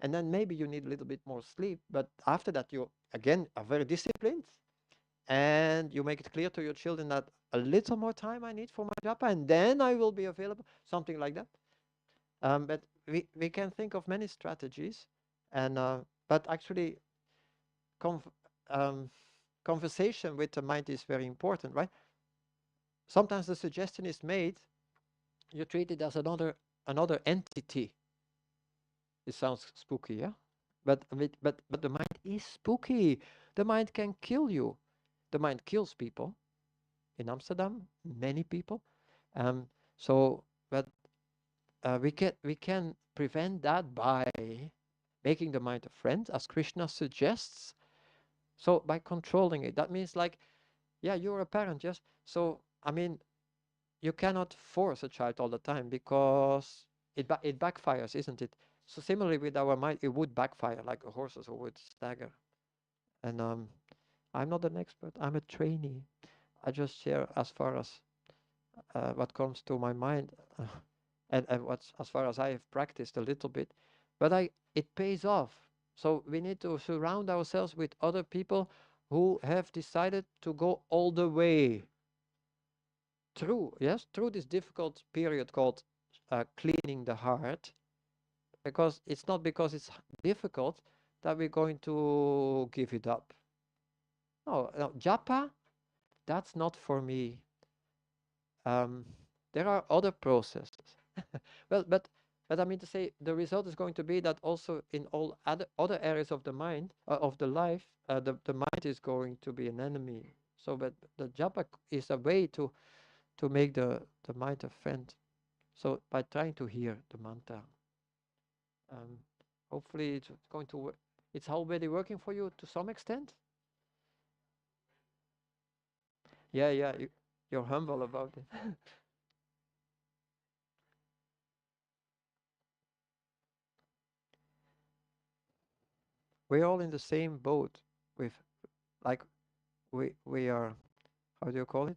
S1: and then maybe you need a little bit more sleep, but after that you again are very disciplined, and you make it clear to your children that a little more time I need for my japa, and then I will be available, something like that. But we can think of many strategies, and but actually, conv um, conversation with the mind is very important, right? Sometimes the suggestion is made, you treat it as another entity. It sounds spooky, yeah? But the mind is spooky. The mind can kill you. The mind kills people. In Amsterdam, many people. Um, so, but we can prevent that by making the mind a friend, as Krishna suggests. So by controlling it, that means like, yeah, you're a parent, yes. So I mean, you cannot force a child all the time, because it backfires, isn't it? So similarly with our mind, it would backfire like a horses, who would stagger. And I'm not an expert. I'm a trainee. I just share as far as what comes to my mind, and what's as far as I have practiced a little bit. But it pays off. So we need to surround ourselves with other people who have decided to go all the way through this difficult period called cleaning the heart, because it's not because it's difficult that we're going to give it up. No, no, japa, that's not for me. Um, there are other processes. Well, but I mean to say, the result is going to be that also in all other areas of the mind, of the life, the mind is going to be an enemy. So, but the japa is a way to make the mind a friend. So by trying to hear the mantra, um, hopefully it's going to work. It's already working for you to some extent. Yeah, yeah, you're humble about it. We're all in the same boat with, like, we are, how do you call it?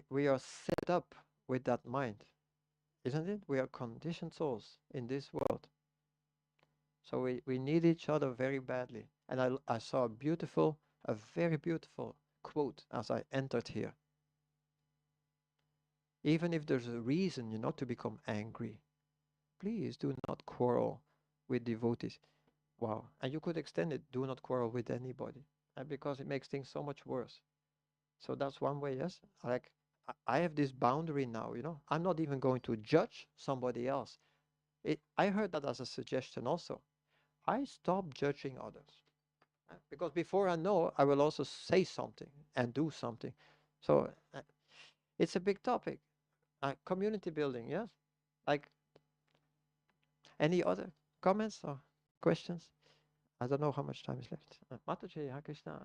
S1: We are set up with that mind, isn't it? We are conditioned souls in this world. So we need each other very badly. And I saw a very beautiful quote as I entered here. Even if there's a reason, to become angry, please do not quarrel with devotees. Wow. And you could extend it, do not quarrel with anybody, because it makes things so much worse. So that's one way, yes. Like, I have this boundary now, I'm not even going to judge somebody else. I heard that as a suggestion also. I stop judging others. Because before I know, I will also say something and do something. So it's a big topic. Community building, yes. Like, any other comments or questions? I don't know how much time is left. Mataji, Hare Krishna.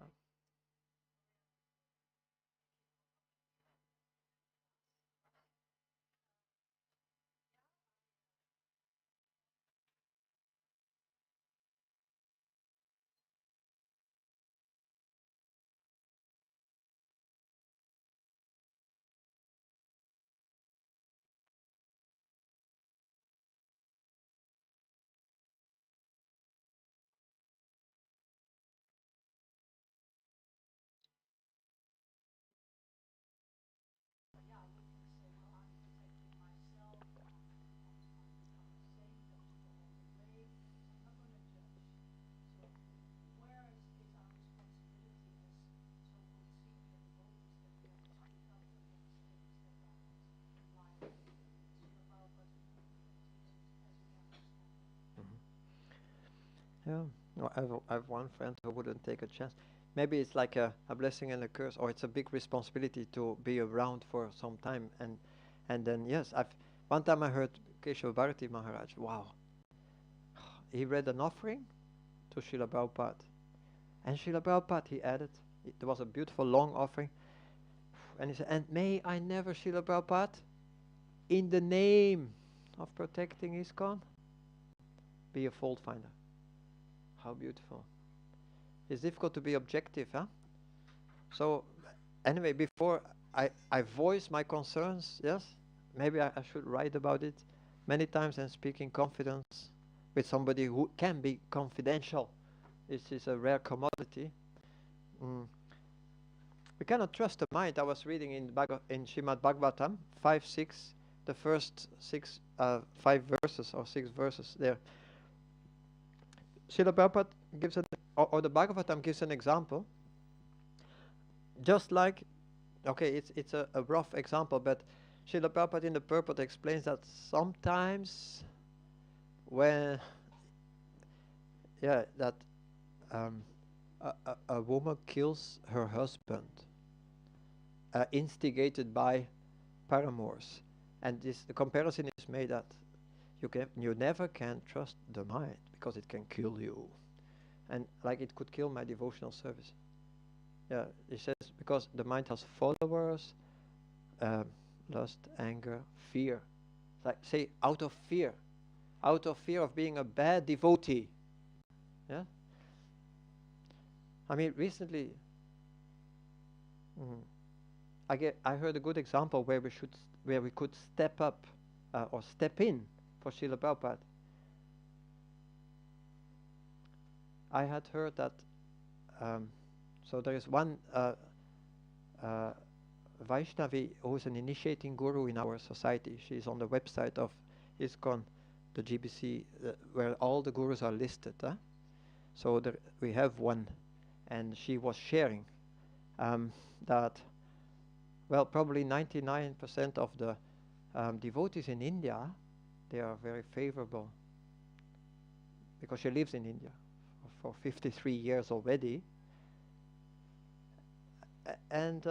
S1: Mhm. Yeah. No, I have one friend who wouldn't take a chance. Maybe it's like a blessing and a curse, or it's a big responsibility to be around for some time. And then yes, I've one time I heard Keshav Bharati Maharaj. Wow, he read an offering to Srila Prabhupada, and Srila Prabhupada he added. It was a beautiful long offering, and he said, "And may I never, Srila Prabhupada, in the name of protecting ISKCON, be a fault finder." How beautiful! It's difficult to be objective, huh? So, anyway, before I voice my concerns, yes, maybe I should write about it many times and speak in confidence with somebody who can be confidential. This is a rare commodity. Mm. We cannot trust the mind. I was reading in Srimad Bhagavatam 5:6, the first 5 verses or 6 verses there. Srila Prabhupada gives or the Bhagavatam gives an example. Just like, okay, it's a rough example, but Srila Prabhupada in the purport explains that sometimes when, that a woman kills her husband, instigated by paramours, and the comparison is made that you never can trust the mind because it can kill you, and like it could kill my devotional service. Yeah, it says because the mind has followers, lust, anger, fear. Like say out of fear of being a bad devotee. Yeah. I mean, recently, I heard a good example where we could step up or step in for Srila Prabhupada. I had heard that. So there is one Vaishnavi who is an initiating guru in our society. She is on the website of ISKCON, the GBC, where all the gurus are listed. So we have one, and she was sharing that, well, probably 99% of the devotees in India, they are very favorable, because she lives in India for 53 years already. And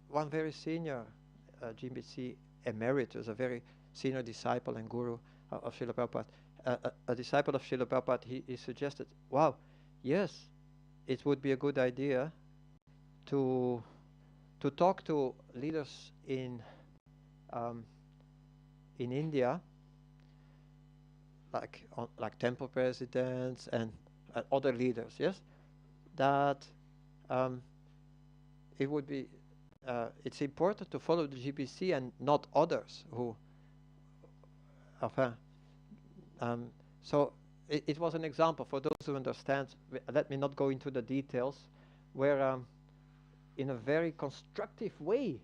S1: one very senior GBC emeritus, a very senior disciple and guru of Srila Prabhupada, a disciple of Srila Prabhupada, he suggested, wow, yes, it would be a good idea to talk to leaders in India, like temple presidents and other leaders, yes, that it would be it's important to follow the GBC and not others who so it was an example for those who understand. Let me not go into the details, where in a very constructive way,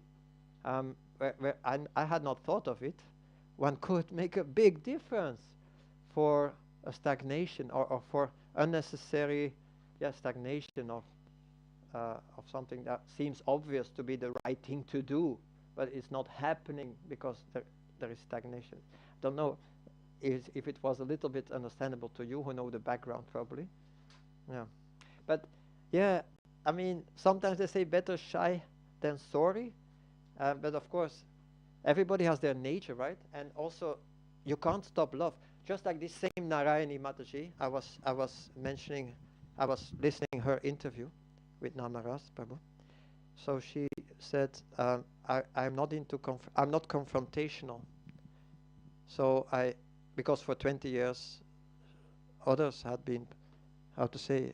S1: where I had not thought of it, one could make a big difference for a stagnation or for unnecessary stagnation of something that seems obvious to be the right thing to do, but it's not happening because there is stagnation. Don't know if it was a little bit understandable to you who know the background, probably. Yeah, but yeah, I mean, sometimes they say better shy than sorry, but of course everybody has their nature, right? And also you can't stop love. Just like this same Narayani Mataji, I was listening her interview with Namaras Prabhu. So she said, I'm not confrontational. So because for 20 years others had been, how to say,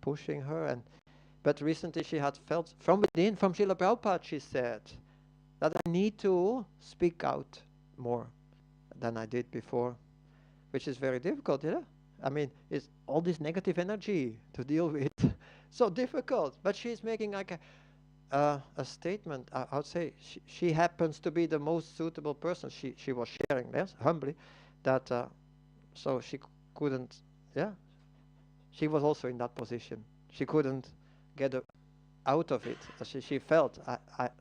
S1: pushing her, but recently she had felt from within, from Srila Prabhupada, she said that I need to speak out more than I did before, which is very difficult, yeah? I mean, it's all this negative energy to deal with. So difficult. But she's making like a statement. I would say she happens to be the most suitable person. She was sharing, yes, humbly, that so she couldn't, yeah. She was also in that position. She couldn't get out of it. She felt,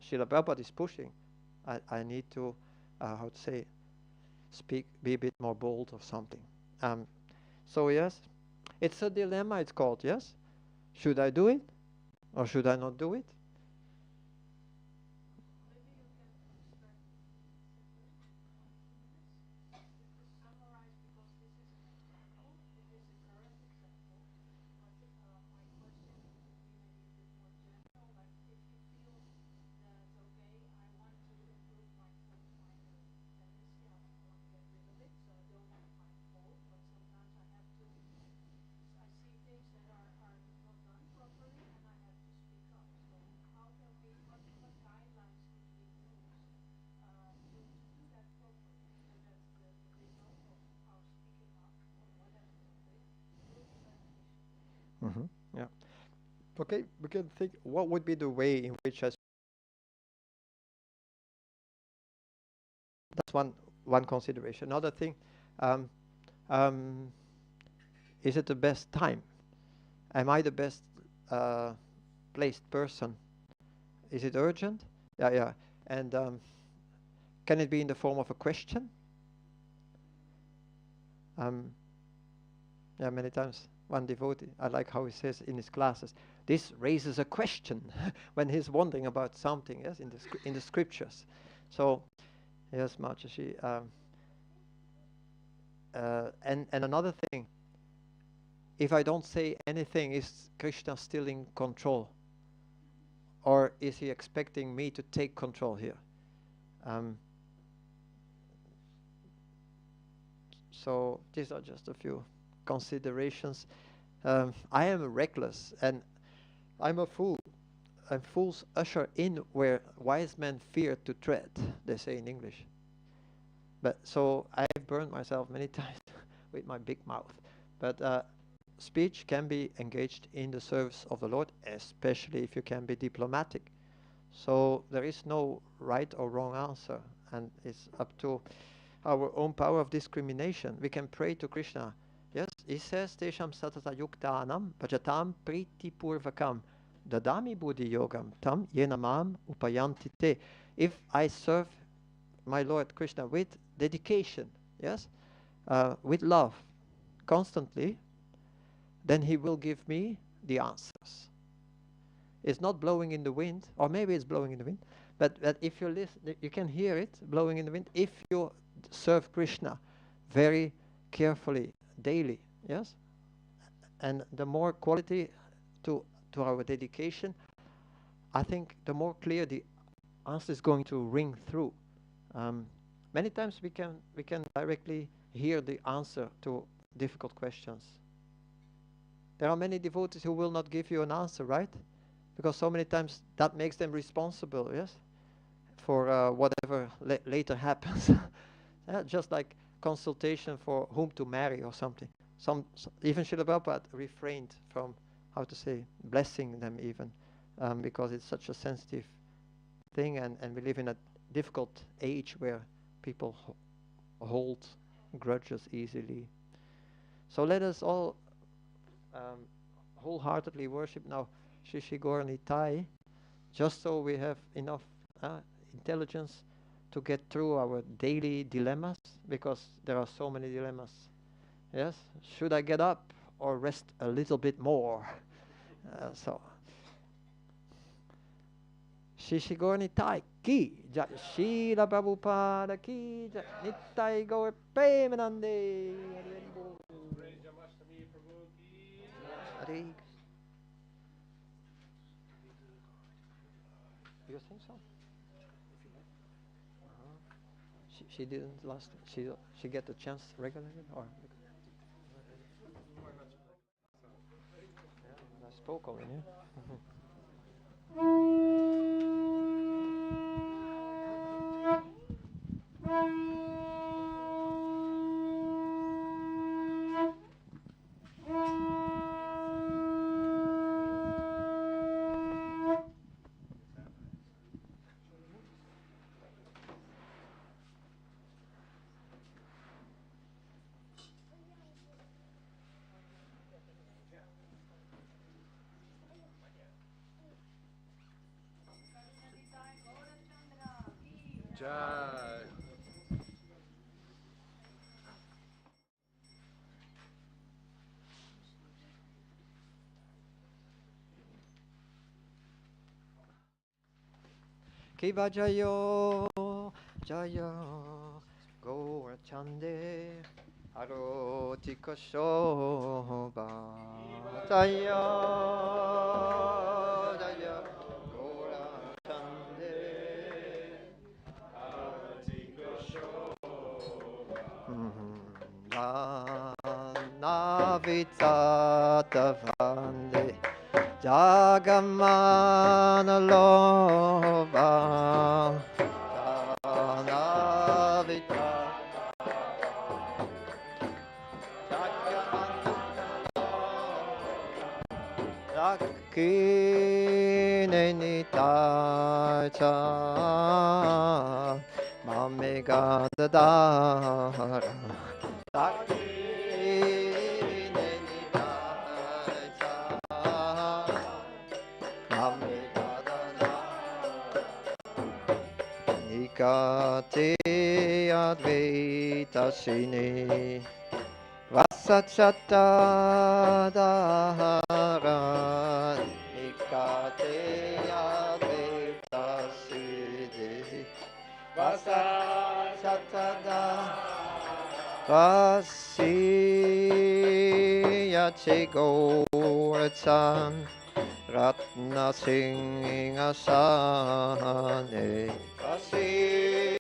S1: Srila Prabhupada is pushing. I need to, how to say, speak, be a bit more bold or something. So yes, it's a dilemma. It's called, yes. Should I do it or should I not do it? Yeah. Okay, we can think what would be the way in which I. That's one consideration. Another thing, um, um, is it the best time? Am I the best uh, placed person? Is it urgent? Yeah, yeah. And can it be in the form of a question? Um, yeah, many times one devotee, I like how he says in his classes, this raises a question when he's wondering about something, yes, in the scriptures. So, yes, Machashi. And another thing, if I don't say anything, is Krishna still in control? Or is he expecting me to take control here? Um, so these are just a few considerations. I am reckless and I'm a fool. And fools usher in where wise men fear to tread, they say in English. But so I've burned myself many times with my big mouth. But speech can be engaged in the service of the Lord, especially if you can be diplomatic. So there is no right or wrong answer, and it's up to our own power of discrimination. We can pray to Krishna. Yes, he says, Tesham satata yuktanam bhajatam priti purvakam dadami buddhi yogam tam yenamam upayanti te. If I serve my Lord Krishna with dedication, yes, with love, constantly, then he will give me the answers. It's not blowing in the wind, or maybe it's blowing in the wind, but if you listen, you can hear it blowing in the wind if you serve Krishna very carefully daily, yes. And the more quality to our dedication, I think the more clear the answer is going to ring through. Um, Many times we can directly hear the answer to difficult questions. There are many devotees who will not give you an answer, right? Because so many times that makes them responsible, yes, for whatever later happens. Just like consultation for whom to marry or something. Even Srila Prabhupada refrained from, how to say, blessing them even, because it's such a sensitive thing, and we live in a difficult age where people hold grudges easily. So let us all wholeheartedly worship now Shishi Gaur Nitai, just so we have enough intelligence to get through our daily dilemmas, because there are so many dilemmas. Yes, should I get up or rest a little bit more? So, Shishi Gaur Nitai ki jai, Srila Prabhupada ki jai, Nitai Gaur Premanande.
S2: Praise Janmastami, Prabhu ki.
S1: Hare. You think so? She didn't last. She get the chance regularly, or I spoke already. Yeah?
S2: Jai.
S1: Kiva Jayo Jaya Gaura Chande Arotika Shobha Jaya Jaya Gaura Chande Arotika Shobha Navitata Vande Jagamana Lova Janavita Rakine Nitacha Mamega Dadara Rakine Nitacha Mamega Nikate Advaita Shini Vasachata Dahara Nikate Advaita Shini Vasachata Dahara Vasiya Chegoratan Ratna Singha Sane Vasiya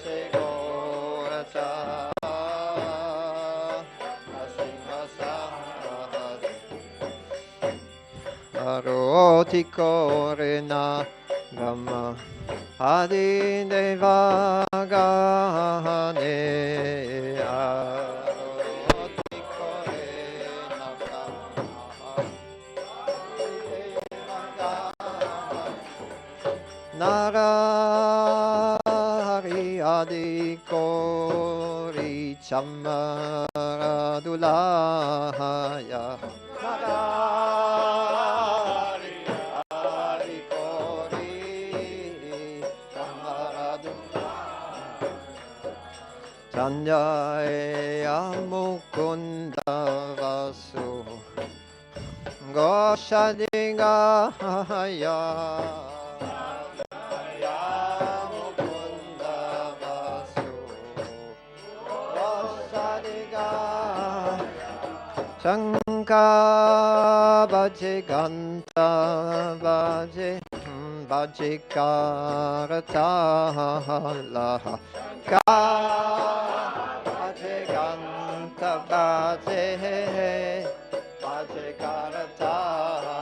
S1: Chegoratan Ratna Singha Sane Aroti Korena Gama Adi Devagane Aroti Korena Narahari Adikori Chamaradulaya Narahari Adikori Chamaradulaya Sanjaya Mukunda Vasu Goshadingaya Shanka Baje Ganta Baje Baje Karatala Ka Baje Ganta Baje Baje Karatala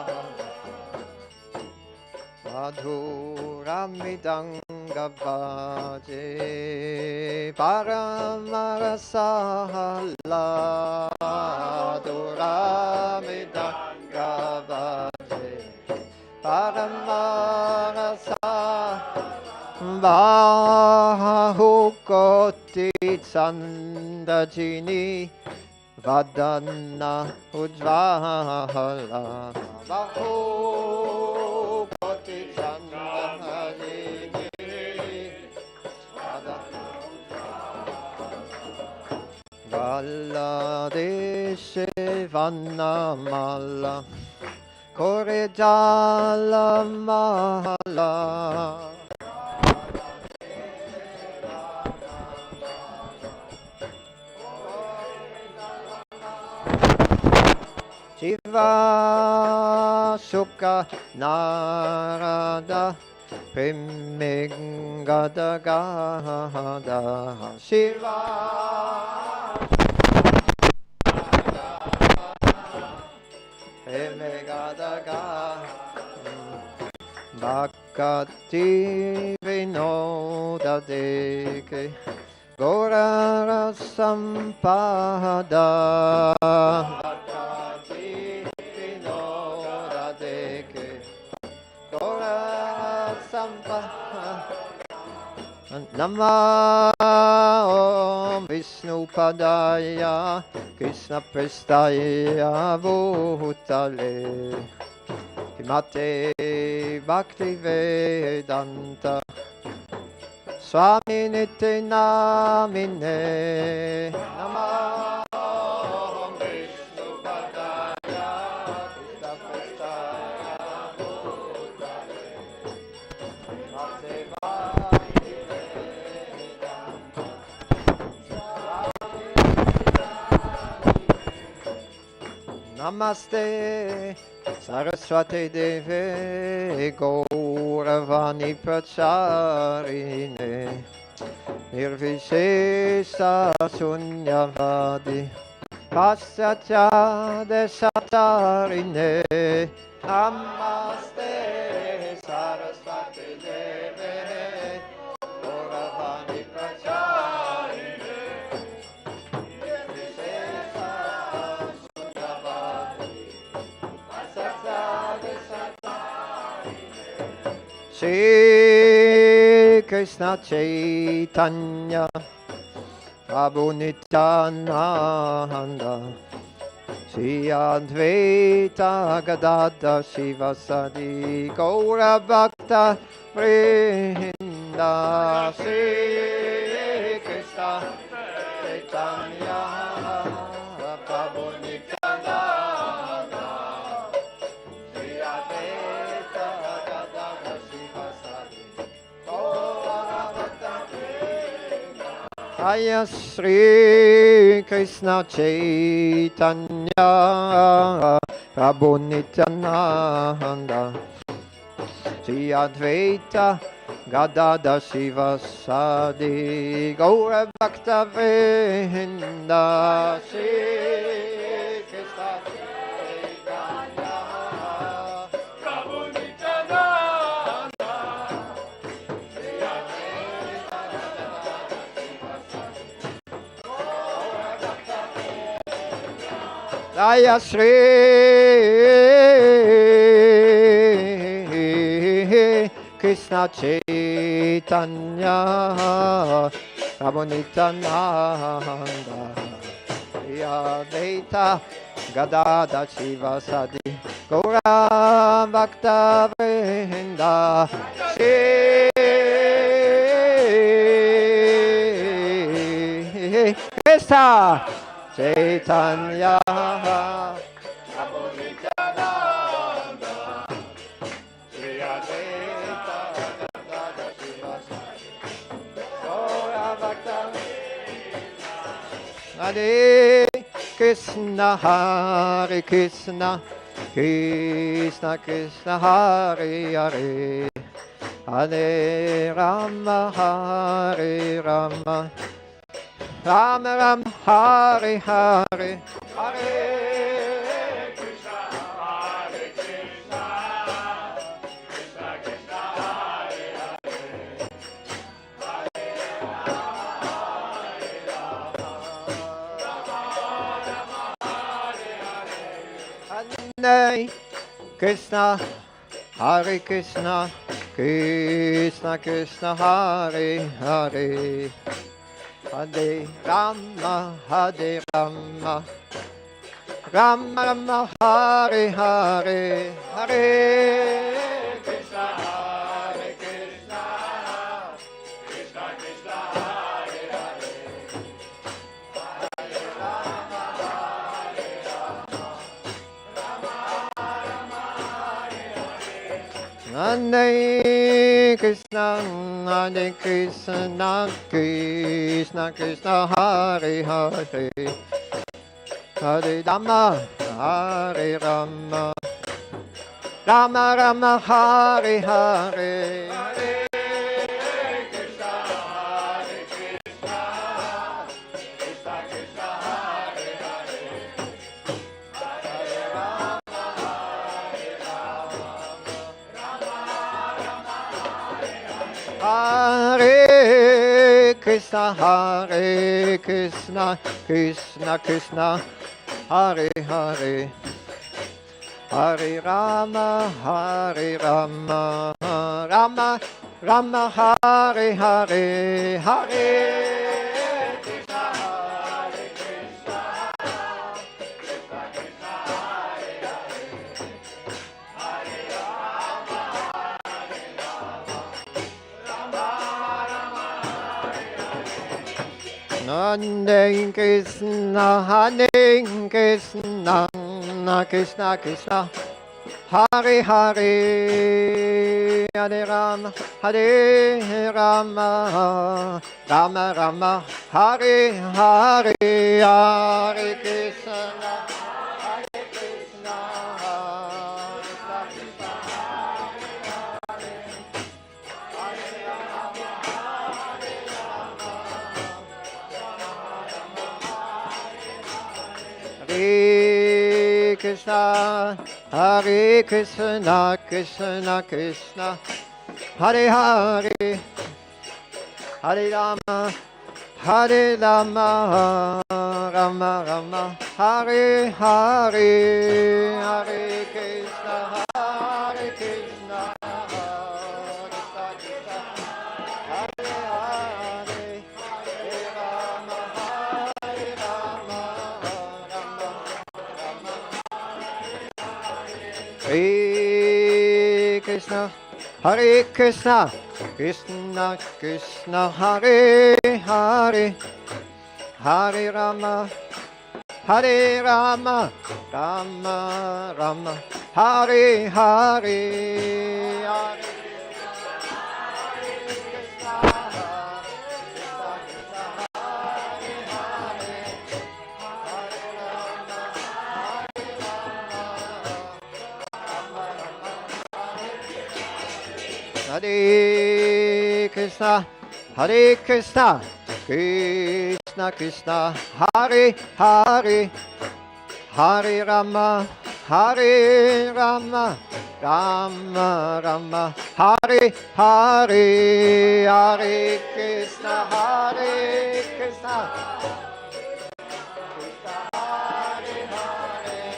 S1: Madhuramidanga Baje Paramarasala Madhuramidanga Baje Paramarasa Bahukoti Sandajini Vadana Ujvala Bahukoti Sandajini Valla Deshe Vanamala Kore Jala Mala Shiva Sukha Narada Premengada Gada Shiva Premengada Gada Bhakti Vinoda Deke Gorara Sampada Bhakti Vinoda Deke Gorara Sampada Nama Om Vishnu Padaya Krishna Prestaya Bhutale Himate Bhakti Vedanta Swami Nite Namine Nama Om Vishnu Padaya Krishna Prestaya Bhutale Namaste Saraswati Deve Gauravani Pracharine Nirvishesha Sunyavadi Pasyatya Deshatarine Namaste Saraswati Deve Gauravani Pracharine Nirvishesha Sunyavadi Pasyatya Deshatarine Shri Krishna Chaitanya Prabhu Nityananda Shri Advaita Gadadhar Shivasadi Gaura Bhakta Vrinda Shri Krishna Chaitanya Prabhu Nityananda Shri Advaita Gadadhar Shivasadi Gaura Bhakta Aya Sri Krishna Chaitanya Prabhu Nityananda Shri Advaita Gadadhar Shivasadi Gaura Bhakta Vrinda Shri Krishna Chaitanya Prabhu Nityananda Shri Advaita Jaya Shri Krishna Chaitanya Prabhu Nityananda Advaita Gadadhar Shivasadi Gaura Bhakta Vrinda Shri Krishna Chaitanya Prabhu Nityananda Shri Advaita Gadadhar Shivasadi Gaura Bhakta Hare Krishna Hare Krishna Krishna Krishna Hare Hare Hare Rama Hare Rama Rama Rama Hare Hare Hare Krishna Hare Krishna Krishna Krishna Hare Hare Hare Rama Hare Rama Rama Rama Hare Hare Hare Krishna Hare Krishna Krishna Krishna Hare Hare Hare Rama Hare Rama Rama Rama Hare Hare Hare Krishna Hare Krishna Krishna Krishna Hare Hare Hare Rama Hare Rama Rama Rama Hare Hare Hare Krishna Hare Krishna Krishna Krishna Hare Hare Hare Rama Hare Rama Rama Rama Hare Hare Hare Krishna Hare Krishna Krishna Krishna Hare Hare Hare Rama Hare Rama Rama Rama Hare Krishna Hare Krishna Krishna Krishna Hare Hare Hare Rama Hare Rama Rama Rama Hare Hare Hare Krishna Hare Krishna Krishna Krishna Hare Hare Hare Rama Hare Rama Rama Rama Hare Krishna Hare Krishna Krishna Krishna Hare Hare Hare Rama Rama Rama Hare Hare Hare Krishna Hare Krishna Krishna, Hare Krishna, Krishna Krishna, Hare Hare, Hare Rama, Hare Rama, Rama Rama, Hare Hare, Hare Krishna, Hare Krishna, Krishna Krishna, Hare Hare, Hare Rama, Hare Rama, Rama Rama, Hare Krishna, Hare Krishna, Krishna Krishna, Hare Hare, Hare Rama, Hare Rama, Rama Rama, Hare Hare, Hare Hare Krishna, Hare Krishna, Krishna Krishna, Hare Hare, Hare Rama, Hare Rama, Rama Rama, Hare Hare, Hare Krishna, Hare Krishna, Krishna Hare Hare,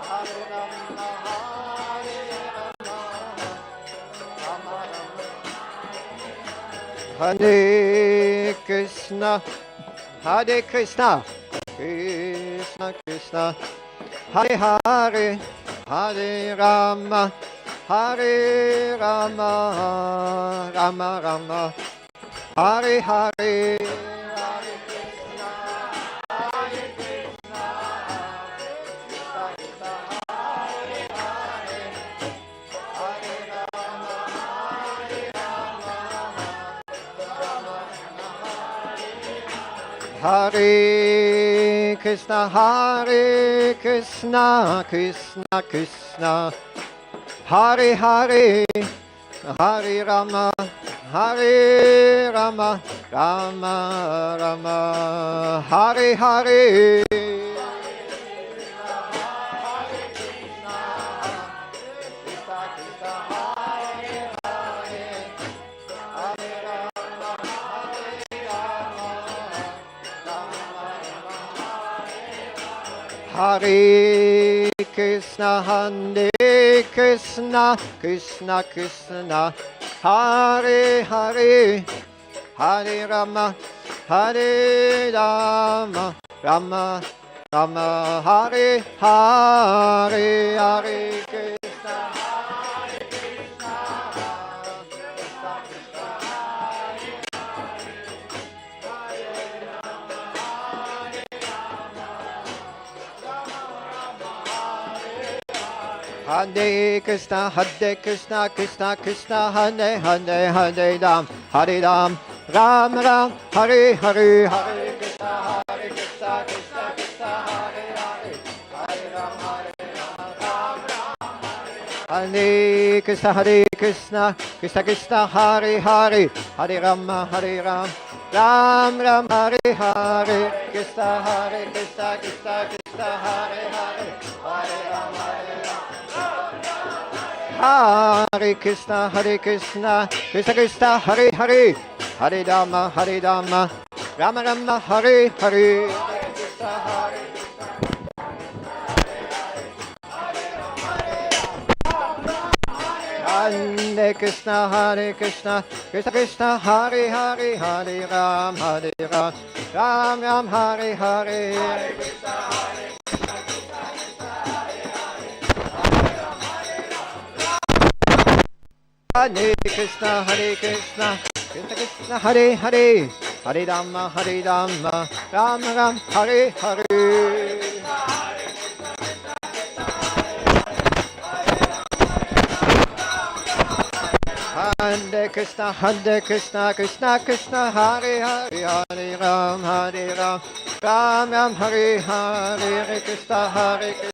S1: Hare Rama, Hare Krishna, Hare Krishna, Krishna Krishna, Hare Hare, Hare Rama, Hare Rama, Rama Rama, Hare Hare, Hare Krishna, Hare Krishna, Krishna Krishna, Hare Hare, Hare Rama, Hare Hare Krishna, Hare Krishna, Krishna Krishna, Hare Hare, Hare Rama, Hare Rama, Rama Rama, Hare Hare. Hare Krishna, Hare Krishna, Krishna Krishna, Hare Hare, Hare Rama, Hare Rama, Rama Rama, Hare Hare, Hare Krishna, Hare Krishna, Krishna Krishna, Hare Krishna, Hare Krishna, Krishna Krishna, Hare Hare, Hare Ram, Hare Ram, Ram Ram, Hare Hare, Hare Krishna, Hare Krishna, Krishna Krishna, Hare Hare, Hare Ram, Hare Ram, Ram Ram, Hare Krishna, Hare Krishna, Krishna Krishna, Hare Hare, Hare Rama, Hare Ram, Ram Ram, Hare Hare, Krishna, Hare Krishna, Krishna Krishna, Hare Hare, Hare Ram, Hare Ram. Hare Krishna, Hare Krishna, Krishna Krishna, Hare Hare, Hare Rama, Hare Rama, Rama Rama, Hare Hare, Hare Krishna, Hare Hare Krishna, Hare Krishna, Krishna Krishna, Hare Hare, Hare Ram, Hare Ram, Ram Ram, Hare Hare, Hare Krishna, Hare Hare Krishna, Hare Krishna, Krishna Krishna, Hare Hare, Hare Rama, Hare Rama, Rama Ram, Hare Hare. Hare Krishna, Hare Krishna, Krishna Krishna, Hare Hare, Hare Ram, Hare Ram, Ram Ram, Hare Hare, Hare Krishna, Hare Krishna.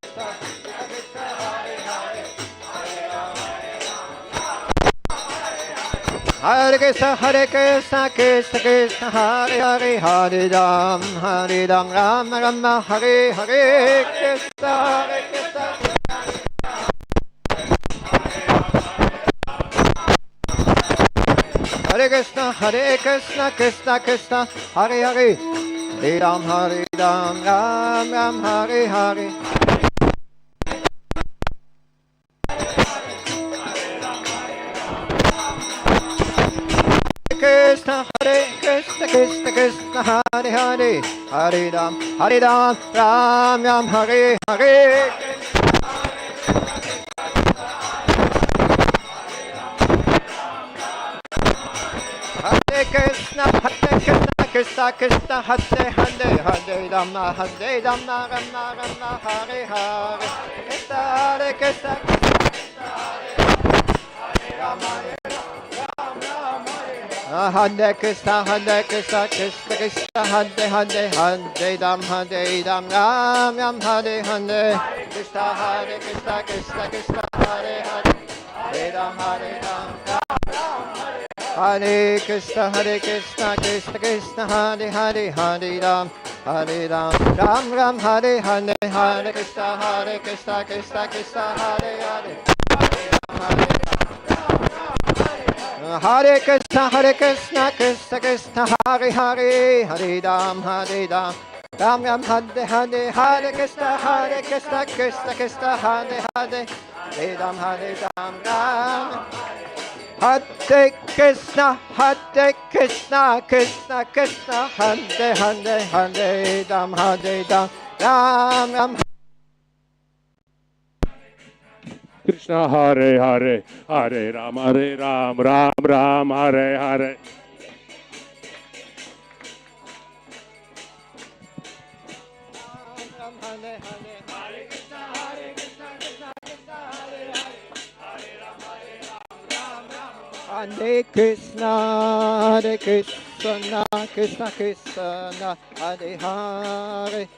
S1: Hare Krishna, Krishna Krishna, Hare Hare, Hare Ram, Ram Ram, Hare Hare Krishna, Hare Krishna. Hare Krishna, Krishna Krishna, Hare Hare, Hare Ram, Ram Ram, Hare Hare. Krishna, Krishna Krishna, Hare Hare, Hare Ram, Ram Ram, Hare Hare. Hare Krishna, Krishna Krishna, Hare Hare, Hare Rama, Rama Rama, Hare Hare. Hare Krishna, Hare Krishna, Krishna Krishna, Hare Hare, Hare Ram, Ram Ram, Hare Hare. Krishna, Krishna Krishna, Hare Hare, Hare Ram, Hare Krishna, Krishna Krishna, Hare Hare, Hare Ram, Ram Ram, Hare Hare, Hare Krishna, Krishna Krishna, Hare Hare, Hare Krishna, Krishna Krishna, Hare Hare, Hare Ram, Ram Ram, Hare Hare, Hare Krishna, Krishna Krishna, Hare Hare, Hare Ram, Ram. Hare Krishna, Krishna Krishna, Hare Hare, Hare Ram, Ram Ram.
S2: Krishna Hare Hare, Hare Ram, Ram Ram, Hare Hare.
S1: Hare Krishna, Krishna Krishna, Hare Hare,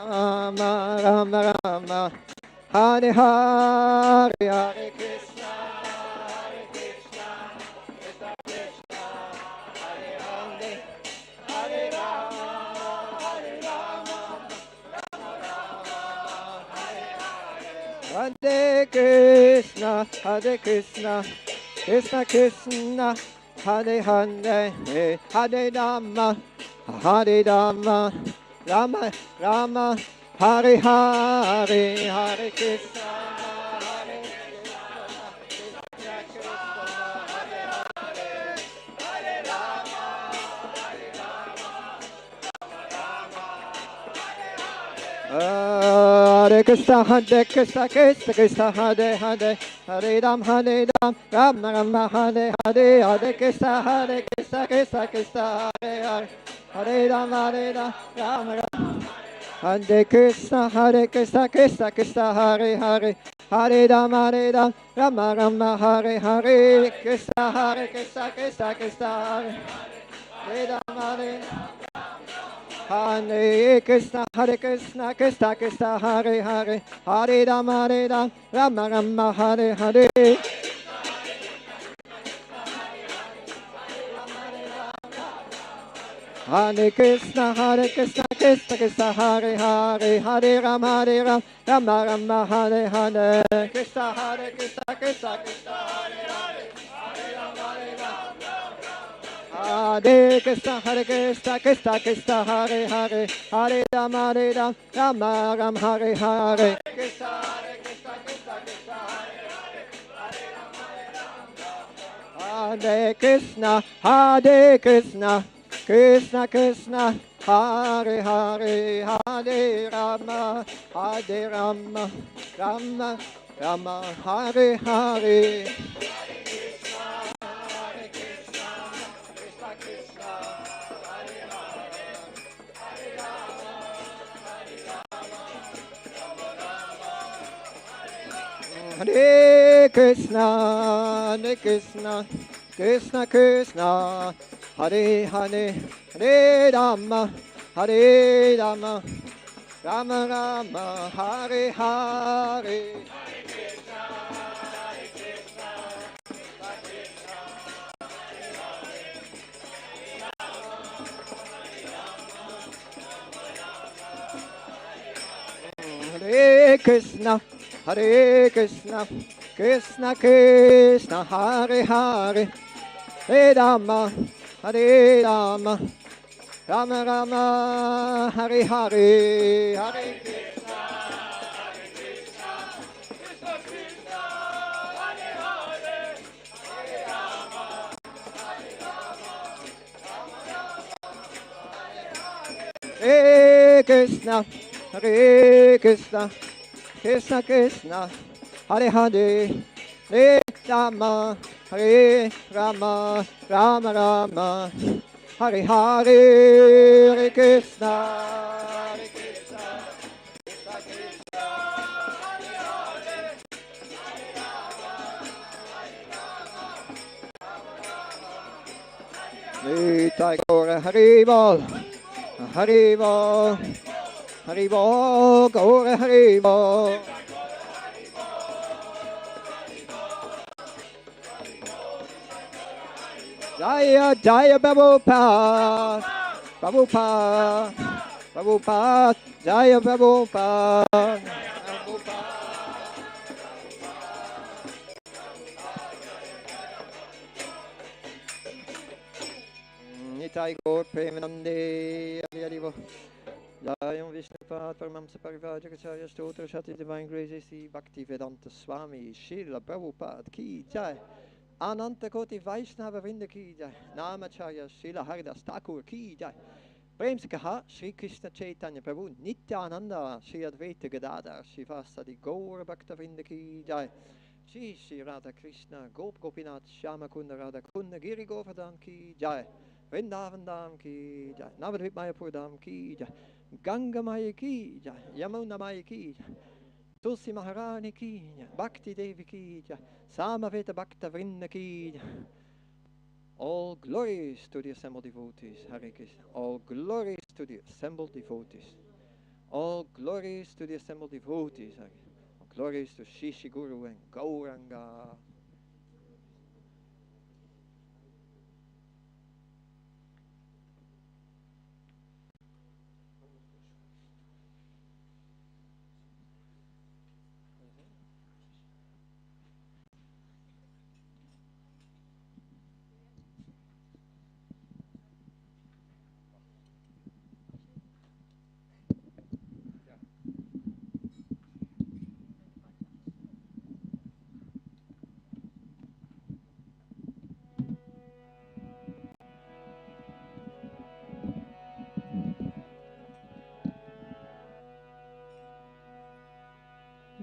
S1: Rama Rama, Hare Hare, Hare Krishna, Krishna Krishna, Hare Hare, Hare Rama, Hare Krishna, Krishna Krishna, Hare Hare, Hare Rama, Rama Rama, Hare Hare, Hare Krishna, Hare Krishna, Hare Hare Krishna, Krishna Hare Hare, Hare Ram, Ram Ram, Hare Hare, Hare Krishna, Krishna Hare Hare, Hare Ram, Ram Ram. Hare Krishna, Krishna Hare Hare, Hare Ram, Ram Ram, Hare Hare, Krishna, Krishna Hare, Hare Ram, Hare Krishna, Krishna Hare Hare, Hare Ram, Ram Ram, Hare Hare. Hare Krishna, Krishna Hare Hare, Hare Ram, Ram Ram, Hare Hare, Krishna, Krishna Hare Hare, Hare Ram, Hare Krishna, Krishna Hare Hare, Hare Ram, Ram Ram, Hare Hare, Krishna, Krishna Hare Krishna, Hare Krishna, Krishna Krishna, Hare Hare, Hare Rama, Rama Rama, Hare Hare. Hare Krishna, Krishna Krishna, Hare Hare, Hare Rama, Rama Rama, Hare Hare. Hare Krishna, Hare Krishna, Krishna Krishna, Hare Hare, Hare Rama, Hare Rama, Rama Rama, Hare Hare, Hare Krishna, Hare Krishna, Krishna Krishna, Hare Hare, Hare Rama, Hare Rama, Rama Rama, Hare Krishna, Hare Krishna, Krishna Krishna, Hare Hare, Hare Rama, Hare Rama, Rama Rama, Hare Hare, Hare Krishna, Hare Krishna, Krishna Krishna, Hare Hare, Hare Rama, Hare Rama, Rama Rama, Nitai Gaura Haribol, Haribol, Haribol, Gaura Haribol. Jaya Jaya Prabhupada, Prabhupada, Prabhupada, Jaya Prabhupada, Nitai Gaur Premanande, Adiyadivo, Jayam Vishnupad, Paramamsa Parivajagacharya, Stotra Shati Divine Grace, Bhakti Vedanta Swami, Srila Prabhupada Ki Jai. Ananta Koti Vaishnava Vrinda Ki Jai, Namacharya Srila Haridas Thakur Ki Jai, Prem Se Kaha Shri Krishna Chaitanya Prabhu Nityananda Shri Advaita Gadadhar Shivasadi Gaura Bhakta Vrinda Ki Jai, Shri Shri Radha Krishna Gop Gopinath Shama Kunda Radha Kunda Giri Govardhan Ki Jai, Vrindavan Dham Ki Jai, Navadvip Mayapur Dham Ki Jai, Ganga Maya Ki Jai, Yamuna Maya Ki Jai, Tulsi Maharani Ki Jai, Bhakti Devi Ki Jai, Samaveta Bhakta Vrinda Ki Jai. All glories to the assembled devotees, Hare Krishna. All glories to the assembled devotees. All glories to the assembled devotees, Hare Krishna. All glories to Shishi Guru and Gauranga.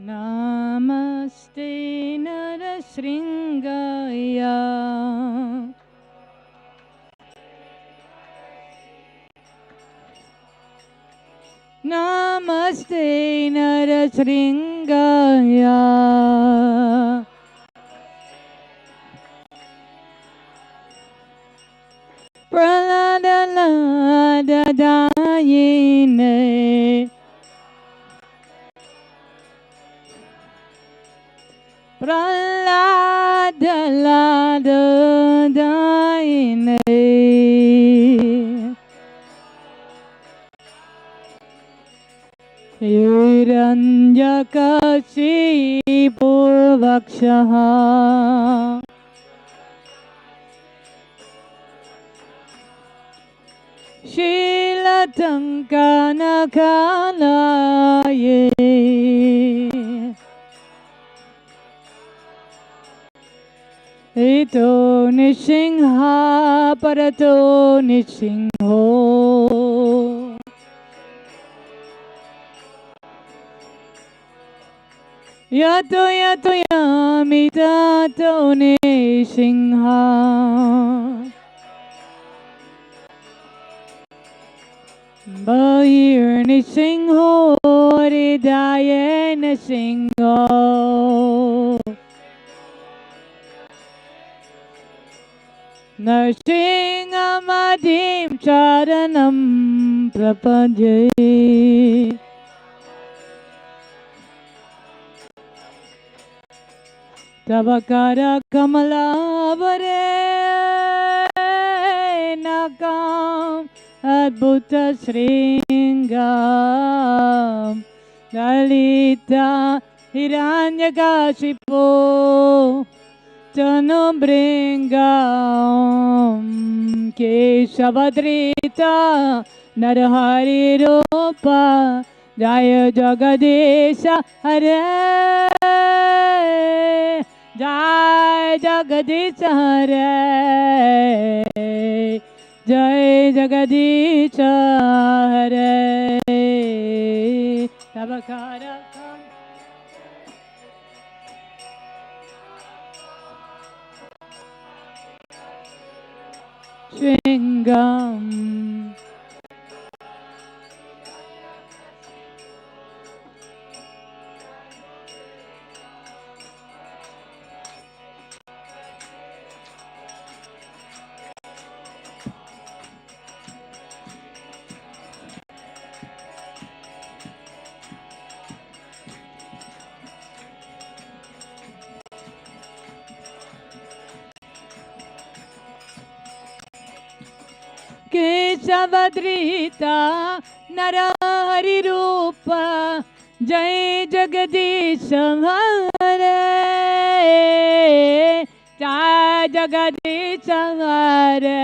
S3: Namaste Narasringaya Namaste Narasringaya Praladadayine Praladadayine Hiranjakashipu Vakshaha Shilatankanakalaye Ito Nishingha Parato Nishingho Yato Yato Yamitato Nishingha Bahir Nishingho Hridaye Nishingho Narsinghamadim Charanam Prapadye Tavakara Kamalavare Nakam Adbhuta Sringam Lalita Hiranyakashipu Tanubringam Keshavadrita Narahari Rupa Jaya Jagadesha Hare Jai Jagadesha Hare Jai Jagadesha Hare Tabakara Shringam Keshavadrita Narahari Rupa Jai Jagadish Hare Jai Jagadish Hare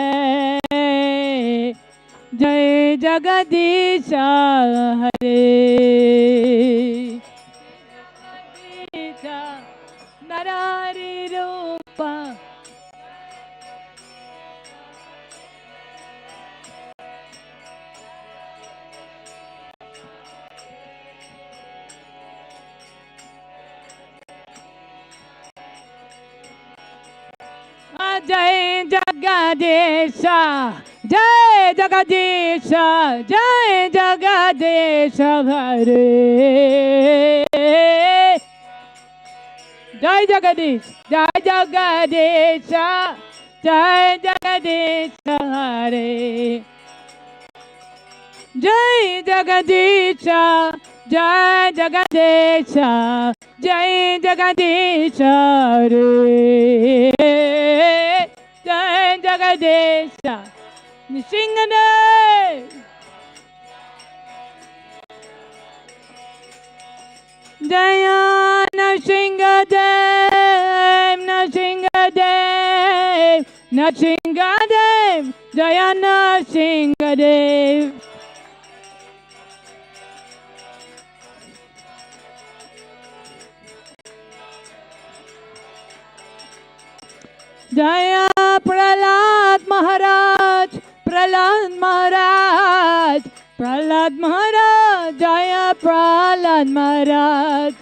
S3: Jai Jagadish Hare Keshavadrita Narahari Rupa Jai Jagadesha, Jai Jagadesha, Jai Jagadesha Hare. Jai Jagadish, Jai Jagadesha, Jai Jagadesha Hare. Jai Jagadesha, Jai Jagadesha, Jai Jagadesha Hare. Jai Jagadesha Nishingane Jaya Nashingadev Nashingadev Nashingadev Jaya Nashingadev Jaya Prahlad Maharaj, Prahlad Maharaj, Prahlad Maharaj, Jaya Prahlad Maharaj.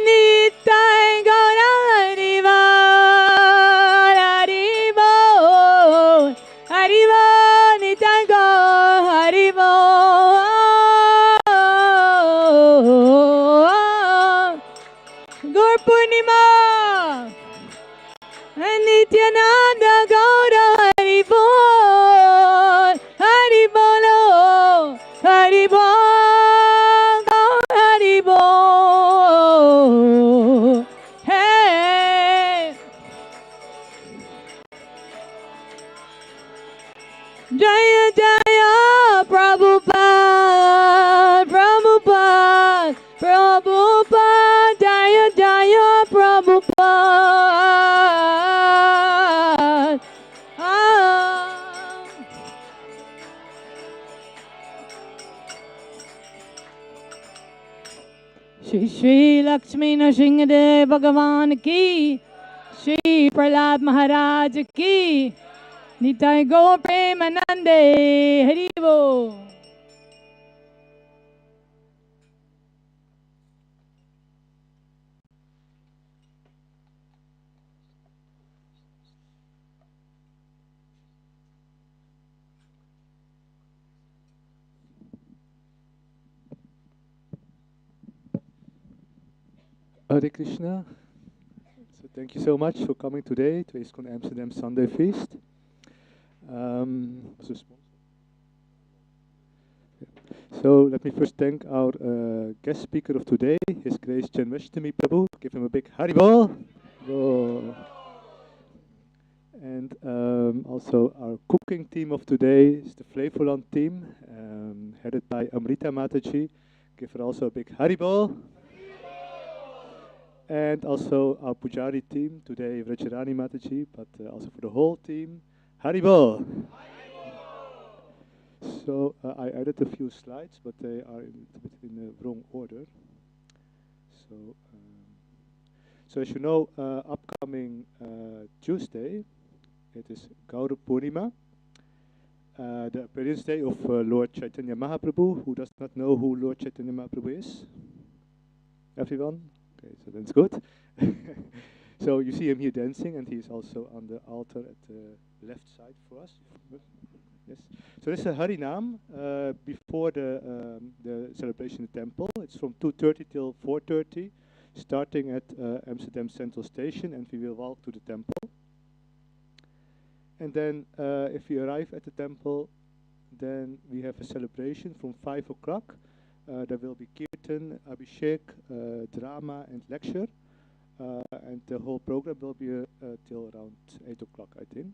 S3: Nitai Gaura Hariva, Hariva, Hariva, Nitai Gaura Hariva. Gaur Purnima Nityananda Gaura Hari Bol Hari Bolo Hari Bol Gaur Hari Bol Hey Jaya Jaya Prabhupada Prabhupada Prabhupada Jaya Jaya Prabhupada Shri Shri Lakshmi Nrsimhadev Bhagavan ki Shri Prahlad Maharaj ki Nitai Gaur Premanande Hari Bol
S2: Hare Krishna. So thank you so much for coming today to ISKCON Amsterdam Sunday Feast. Was a sponsor. So let me first thank our guest speaker of today, His Grace Janmastami Prabhu. Give him a big Haribol. Oh. And also our cooking team of today is the Flevoland team, headed by Amrita Mataji. Give her also a big Haribol. And also our Pujari team, today Vrajrani Mataji, but also for the whole team, Haribol. So I added a few slides, but they are in the wrong order. So as you know, upcoming Tuesday, it is Gaura Purnima, the appearance day of Lord Chaitanya Mahaprabhu. Who does not know who Lord Chaitanya Mahaprabhu is? Everyone? Okay, so that's good. So you see him here dancing, and he's also on the altar at the left side for us. Yes. So this is a Harinam before the celebration in the temple. It's from 2:30 till 4:30, starting at Amsterdam Central Station, and we will walk to the temple. And then if we arrive at the temple, then we have a celebration from 5 o'clock. There will be kirtan, abhishek, drama, and lecture. And the whole program will be till around 8 o'clock, I think.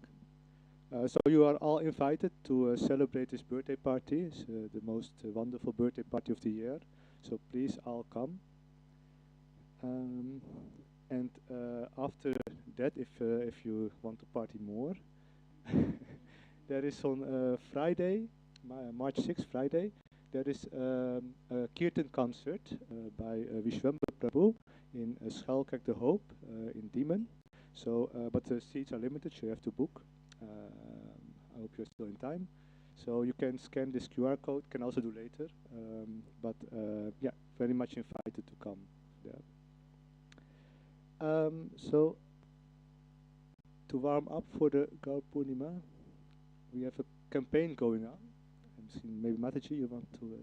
S2: So you are all invited to celebrate this birthday party. It's the most wonderful birthday party of the year. So please all come. And after that, if you want to party more, there is on Friday, March 6th, Friday, there is a Kirtan concert by Vishwambar Prabhu in Schuilkerk de Hoop in Diemen. So, but the seats are limited, so you have to book. I hope you're still in time. So you can scan this QR code, can also do later. But yeah, very much invited to come there. So to warm up for the Gaur Purnima, we have a campaign going on. I'm seeing maybe Mataji, you want to...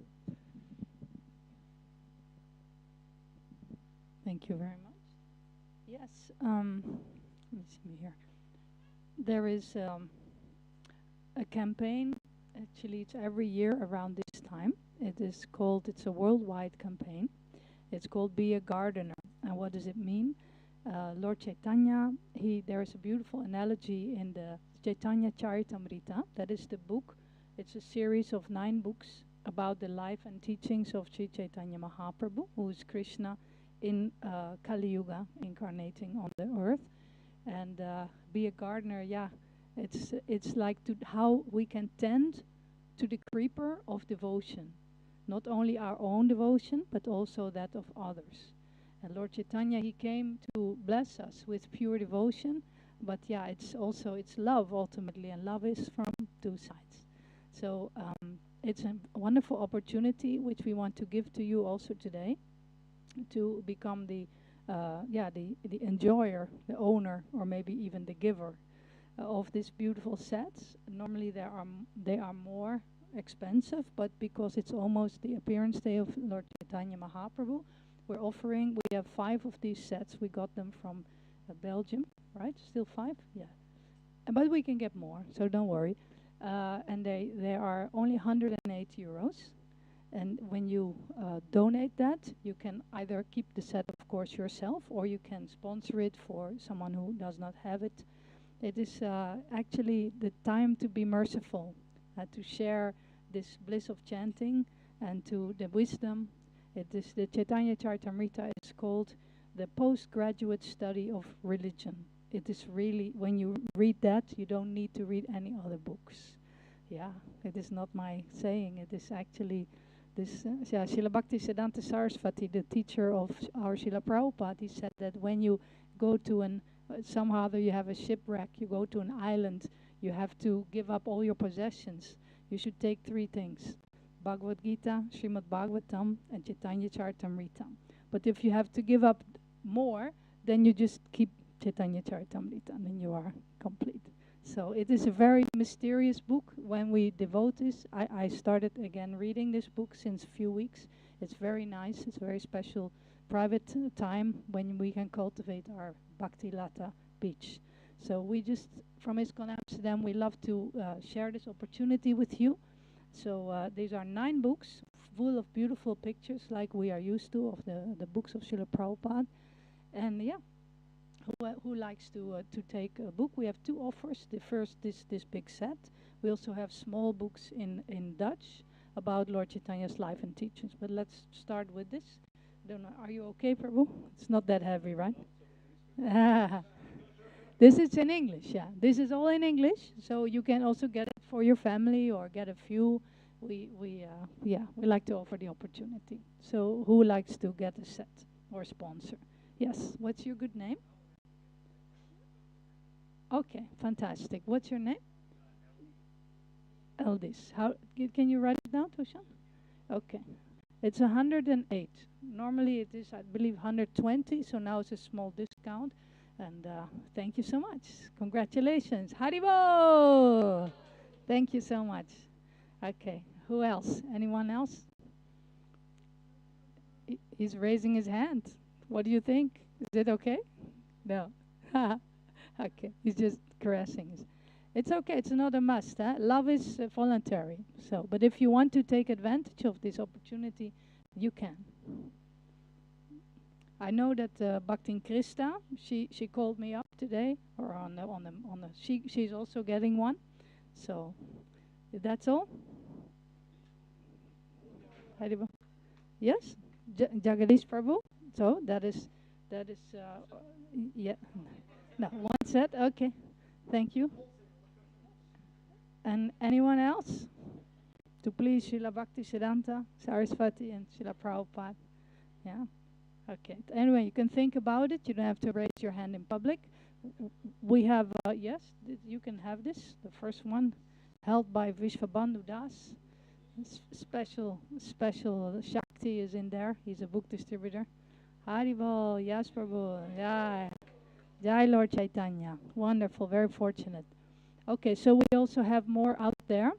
S3: Thank you very much. Yes, let me see here. There is a campaign, actually it's every year around this time. It's a worldwide campaign. It's called Be a Gardener. And what does it mean? Lord Chaitanya, there is a beautiful analogy in the Chaitanya Charitamrita. That is the book. It's a series of 9 books about the life and teachings of Sri Chaitanya Mahaprabhu, who is Krishna in Kali Yuga, incarnating on the earth. And be a gardener, yeah, it's like how we can tend to the creeper of devotion, not only our own devotion, but also that of others. And Lord Chaitanya, he came to bless us with pure devotion, but yeah, it's love ultimately, and love is from 2 sides. So it's a wonderful opportunity which we want to give to you also today, to become the enjoyer, the owner, or maybe even the giver of these beautiful sets. Normally they are more expensive, but because it's almost the appearance day of Lord Chaitanya Mahaprabhu, we have 5 of these sets. We got them from Belgium, right? Still 5? Yeah. But we can get more, so don't worry. And they are only 108 euros. And when you donate that, you can either keep the set, of course, yourself, or you can sponsor it for someone who does not have it. It is actually the time to be merciful, to share this bliss of chanting and to the wisdom. It is the Chaitanya Charitamrita is called the postgraduate study of religion. It is really, when you read that, you don't need to read any other books. Yeah, it is not my saying. It is actually this, Srila Bhakti Siddhanta Saraswati, the teacher of our Srila Prabhupada, he said that when you go to somehow you have a shipwreck, you go to an island, you have to give up all your possessions. You should take 3 things: Bhagavad Gita, Srimad Bhagavatam, and Chaitanya Charitamrita. But if you have to give up more, then you just keep Chaitanya Charitamrita, and then you are complete. So it is a very mysterious book. When we devote this, I started again reading this book since a few weeks. It's very nice. It's a very special private time when we can cultivate our Bhakti Lata beach. So we just, from ISKCON Amsterdam, we love to share this opportunity with you. So these are 9 books full of beautiful pictures like we are used to of the books of Srila Prabhupada. And yeah, who likes to take a book? We have two offers. The first, this big set. We also have small books in Dutch about Lord Chaitanya's life and teachings. But let's start with this. Don't know. Are you okay, Prabhu? It's not that heavy, right? This is in English, yeah. This is all in English, so you can also get it for your family or get a few. We like to offer the opportunity. So who likes to get a set or sponsor? Yes. What's your good name? Okay, fantastic. What's your name? Eldis. How can you write it down, Toshan? Okay. It's 108. Normally it is, I believe, 120. So now it's a small discount. And thank you so much. Congratulations. Haribo! Thank you so much. Okay. Who else? Anyone else? He's raising his hand. What do you think? Is it okay? No. Okay. He's just caressing. It's okay. It's not a must. Huh? Love is voluntary. So, but if you want to take advantage of this opportunity, you can. I know that Bhaktin Krista, she called me up today, or she's also getting one. So, if that's all. Yes, Jagadish Prabhu. So that is yeah. No, one set. Okay, thank you. And anyone else? To please Srila Bhakti Siddhanta, Saraswati, and Srila Prabhupada. Yeah. Okay. Anyway, you can think about it. You don't have to raise your hand in public. We have, yes, you can have this. The first one, held by Vishwabandhu Das. Special Shakti is in there. He's a book distributor. Haribol, yes, Prabhu. Jai. Jai Lord Chaitanya. Wonderful. Very fortunate. Okay, so we also have more out there.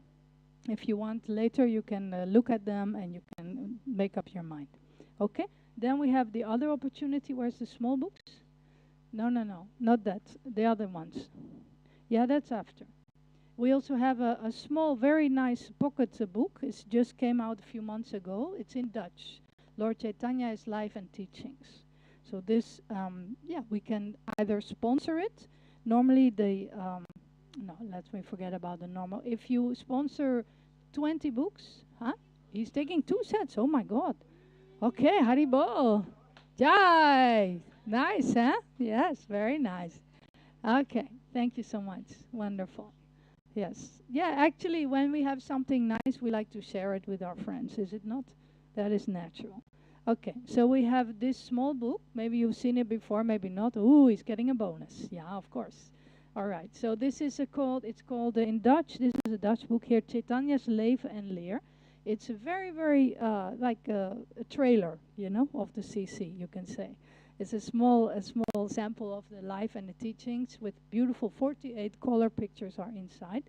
S3: If you want later, you can look at them and you can make up your mind. Okay? Then we have the other opportunity. Where's the small books? No, not that. The other ones. Yeah, that's after. We also have a small, very nice pocket book. It just came out a few months ago. It's in Dutch. Lord Chaitanya's Life and Teachings. So this, we can either sponsor it. Normally no, let me forget about the normal. If you sponsor 20 books, He's taking 2 sets. Oh my God. Okay, Haribo. Jai. Nice, huh? Yes, very nice. Okay, thank you so much. Wonderful. Yes. Yeah, actually, when we have something nice, we like to share it with our friends, is it not? That is natural. Okay, so we have this small book. Maybe you've seen it before, maybe not. Ooh, he's getting a bonus. Yeah, of course. All right, so this is it's called in Dutch, this is a Dutch book here, Chaitanya's Leven en Leer. It's a very, very, like a trailer, of the CC, you can say. It's a small sample of the life and the teachings with beautiful 48 color pictures are inside.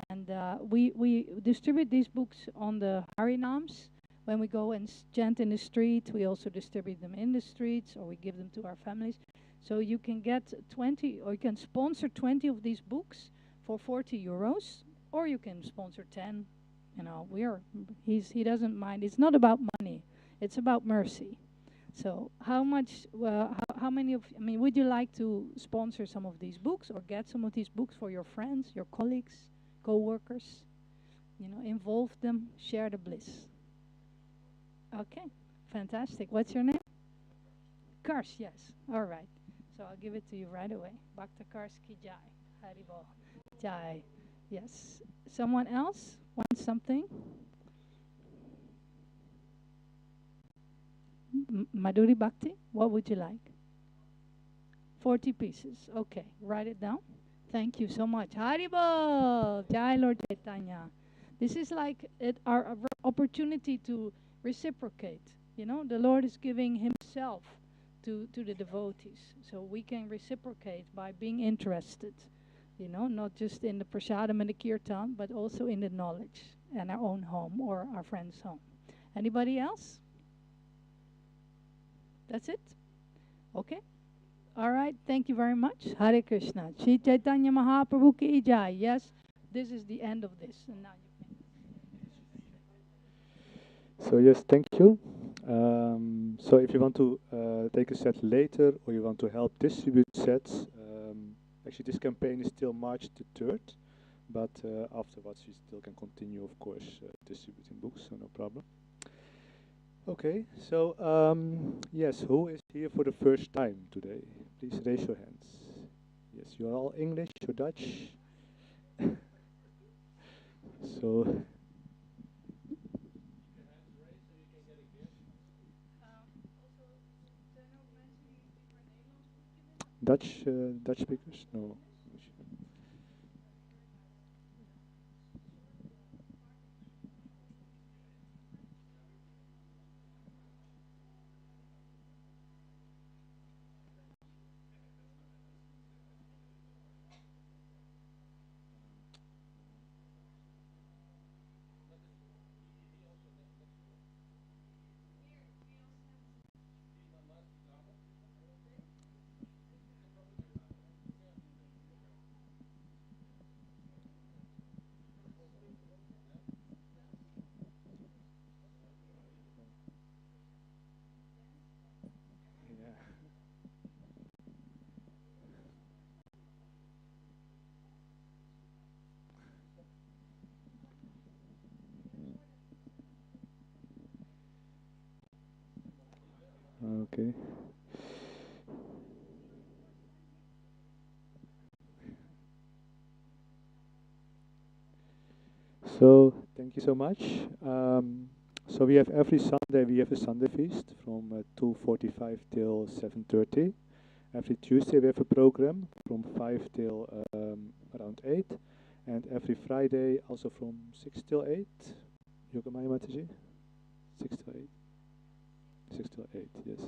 S3: And we distribute these books on the Harinams. When we go and chant in the street, we also distribute them in the streets, or we give them to our families. So you can get 20, or you can sponsor 20 of these books for 40 euros, or you can sponsor 10. He doesn't mind. It's not about money. It's about mercy. So how much, how many would you like to sponsor some of these books or get some of these books for your friends, your colleagues, co-workers? Involve them, share the bliss. Okay, fantastic. What's your name? Kars, yes. All right. So I'll give it to you right away. Bhakta Kars ki Jai. Haribol. Jai. Yes. Someone else wants something? Madhuri Bhakti, what would you like? 40 pieces. Okay, write it down. Thank you so much. Haribol. Jai Lord Chaitanya. This is like our opportunity to reciprocate. The Lord is giving himself to the devotees. So we can reciprocate by being interested, not just in the prasadam and the kirtan, but also in the knowledge and our own home or our friend's home. Anybody else? That's it? Okay. All right. Thank you very much. Hare Krishna. Shri Chaitanya Mahaprabhu ki Jai. Yes, this is the end of this. And now you can.
S2: So yes, thank you. So if you want to take a set later or you want to help distribute sets, actually this campaign is still March the 3rd, but afterwards we still can continue, of course, distributing books, so no problem. Okay, so yes, who is here for the first time today? Please raise your hands. Yes, you are all English or Dutch? So Dutch speakers? No. Yeah. Okay. So thank you so much. So we have every Sunday we have a Sunday feast from 2:45 till 7:30. Every Tuesday we have a program from 5 till around 8, and every Friday also from 6 till 8. Yogamaya Mataji? 6 till 8. 6 till 8. Yes.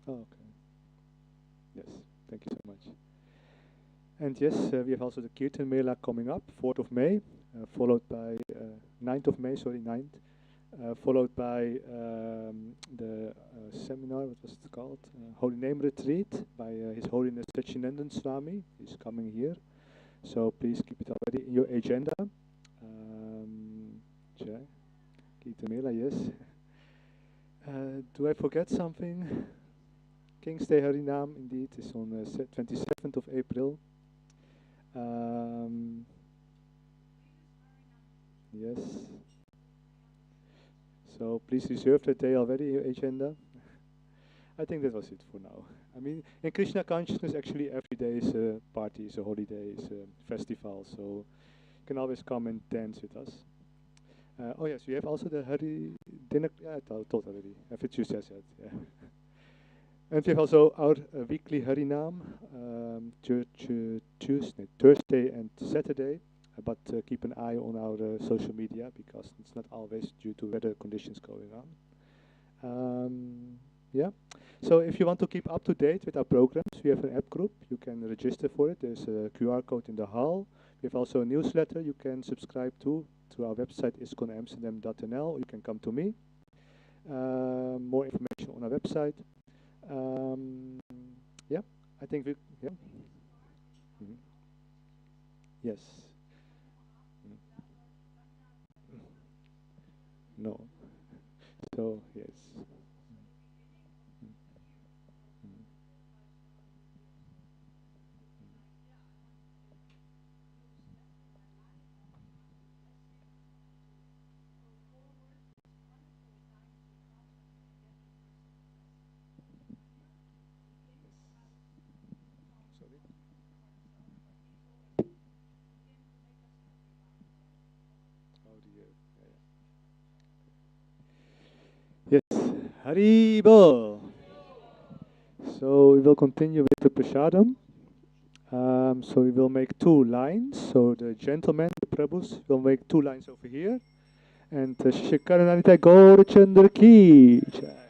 S2: Oh, okay. Yes. Thank you so much. And yes, we have also the Kirtan Mela coming up, 4th of May, followed by 9th of May, sorry, 9th, followed by the seminar, what was it called? Holy Name Retreat by His Holiness Janmastami. He's coming here. So please keep it already in your agenda. Kirtan Mela, yes. Do I forget something? King's Day Harinam, indeed, is on 27th of April. Yes. So please reserve that day already in your agenda. I think that was it for now. I mean, in Krishna consciousness, actually every day is a party, is a holiday, is a festival. So you can always come and dance with us. Oh yes, we have also the Hari dinner. Yeah, I told already. Every Tuesday, I said. Yeah. And we have also our weekly Harinam, Tuesday, Thursday and Saturday. But keep an eye on our social media because it's not always due to weather conditions going on. Yeah. So if you want to keep up to date with our programs, we have an app group. You can register for it. There's a QR code in the hall. We have also a newsletter you can subscribe to our website ISKCONamsterdam.nl. You can come to me. More information on our website. Yeah, I think we. Yeah. Mhm. Yes. Mm. No. So yes. Mm. Mm. Sorry. Oh dear. Yeah, yeah. Yes. Haribo. So we will continue with the prasadam. So we will make two lines. So the gentlemen, the Prabhus, will make two lines over here. And Shikaranarita Gaurachandra ki jai.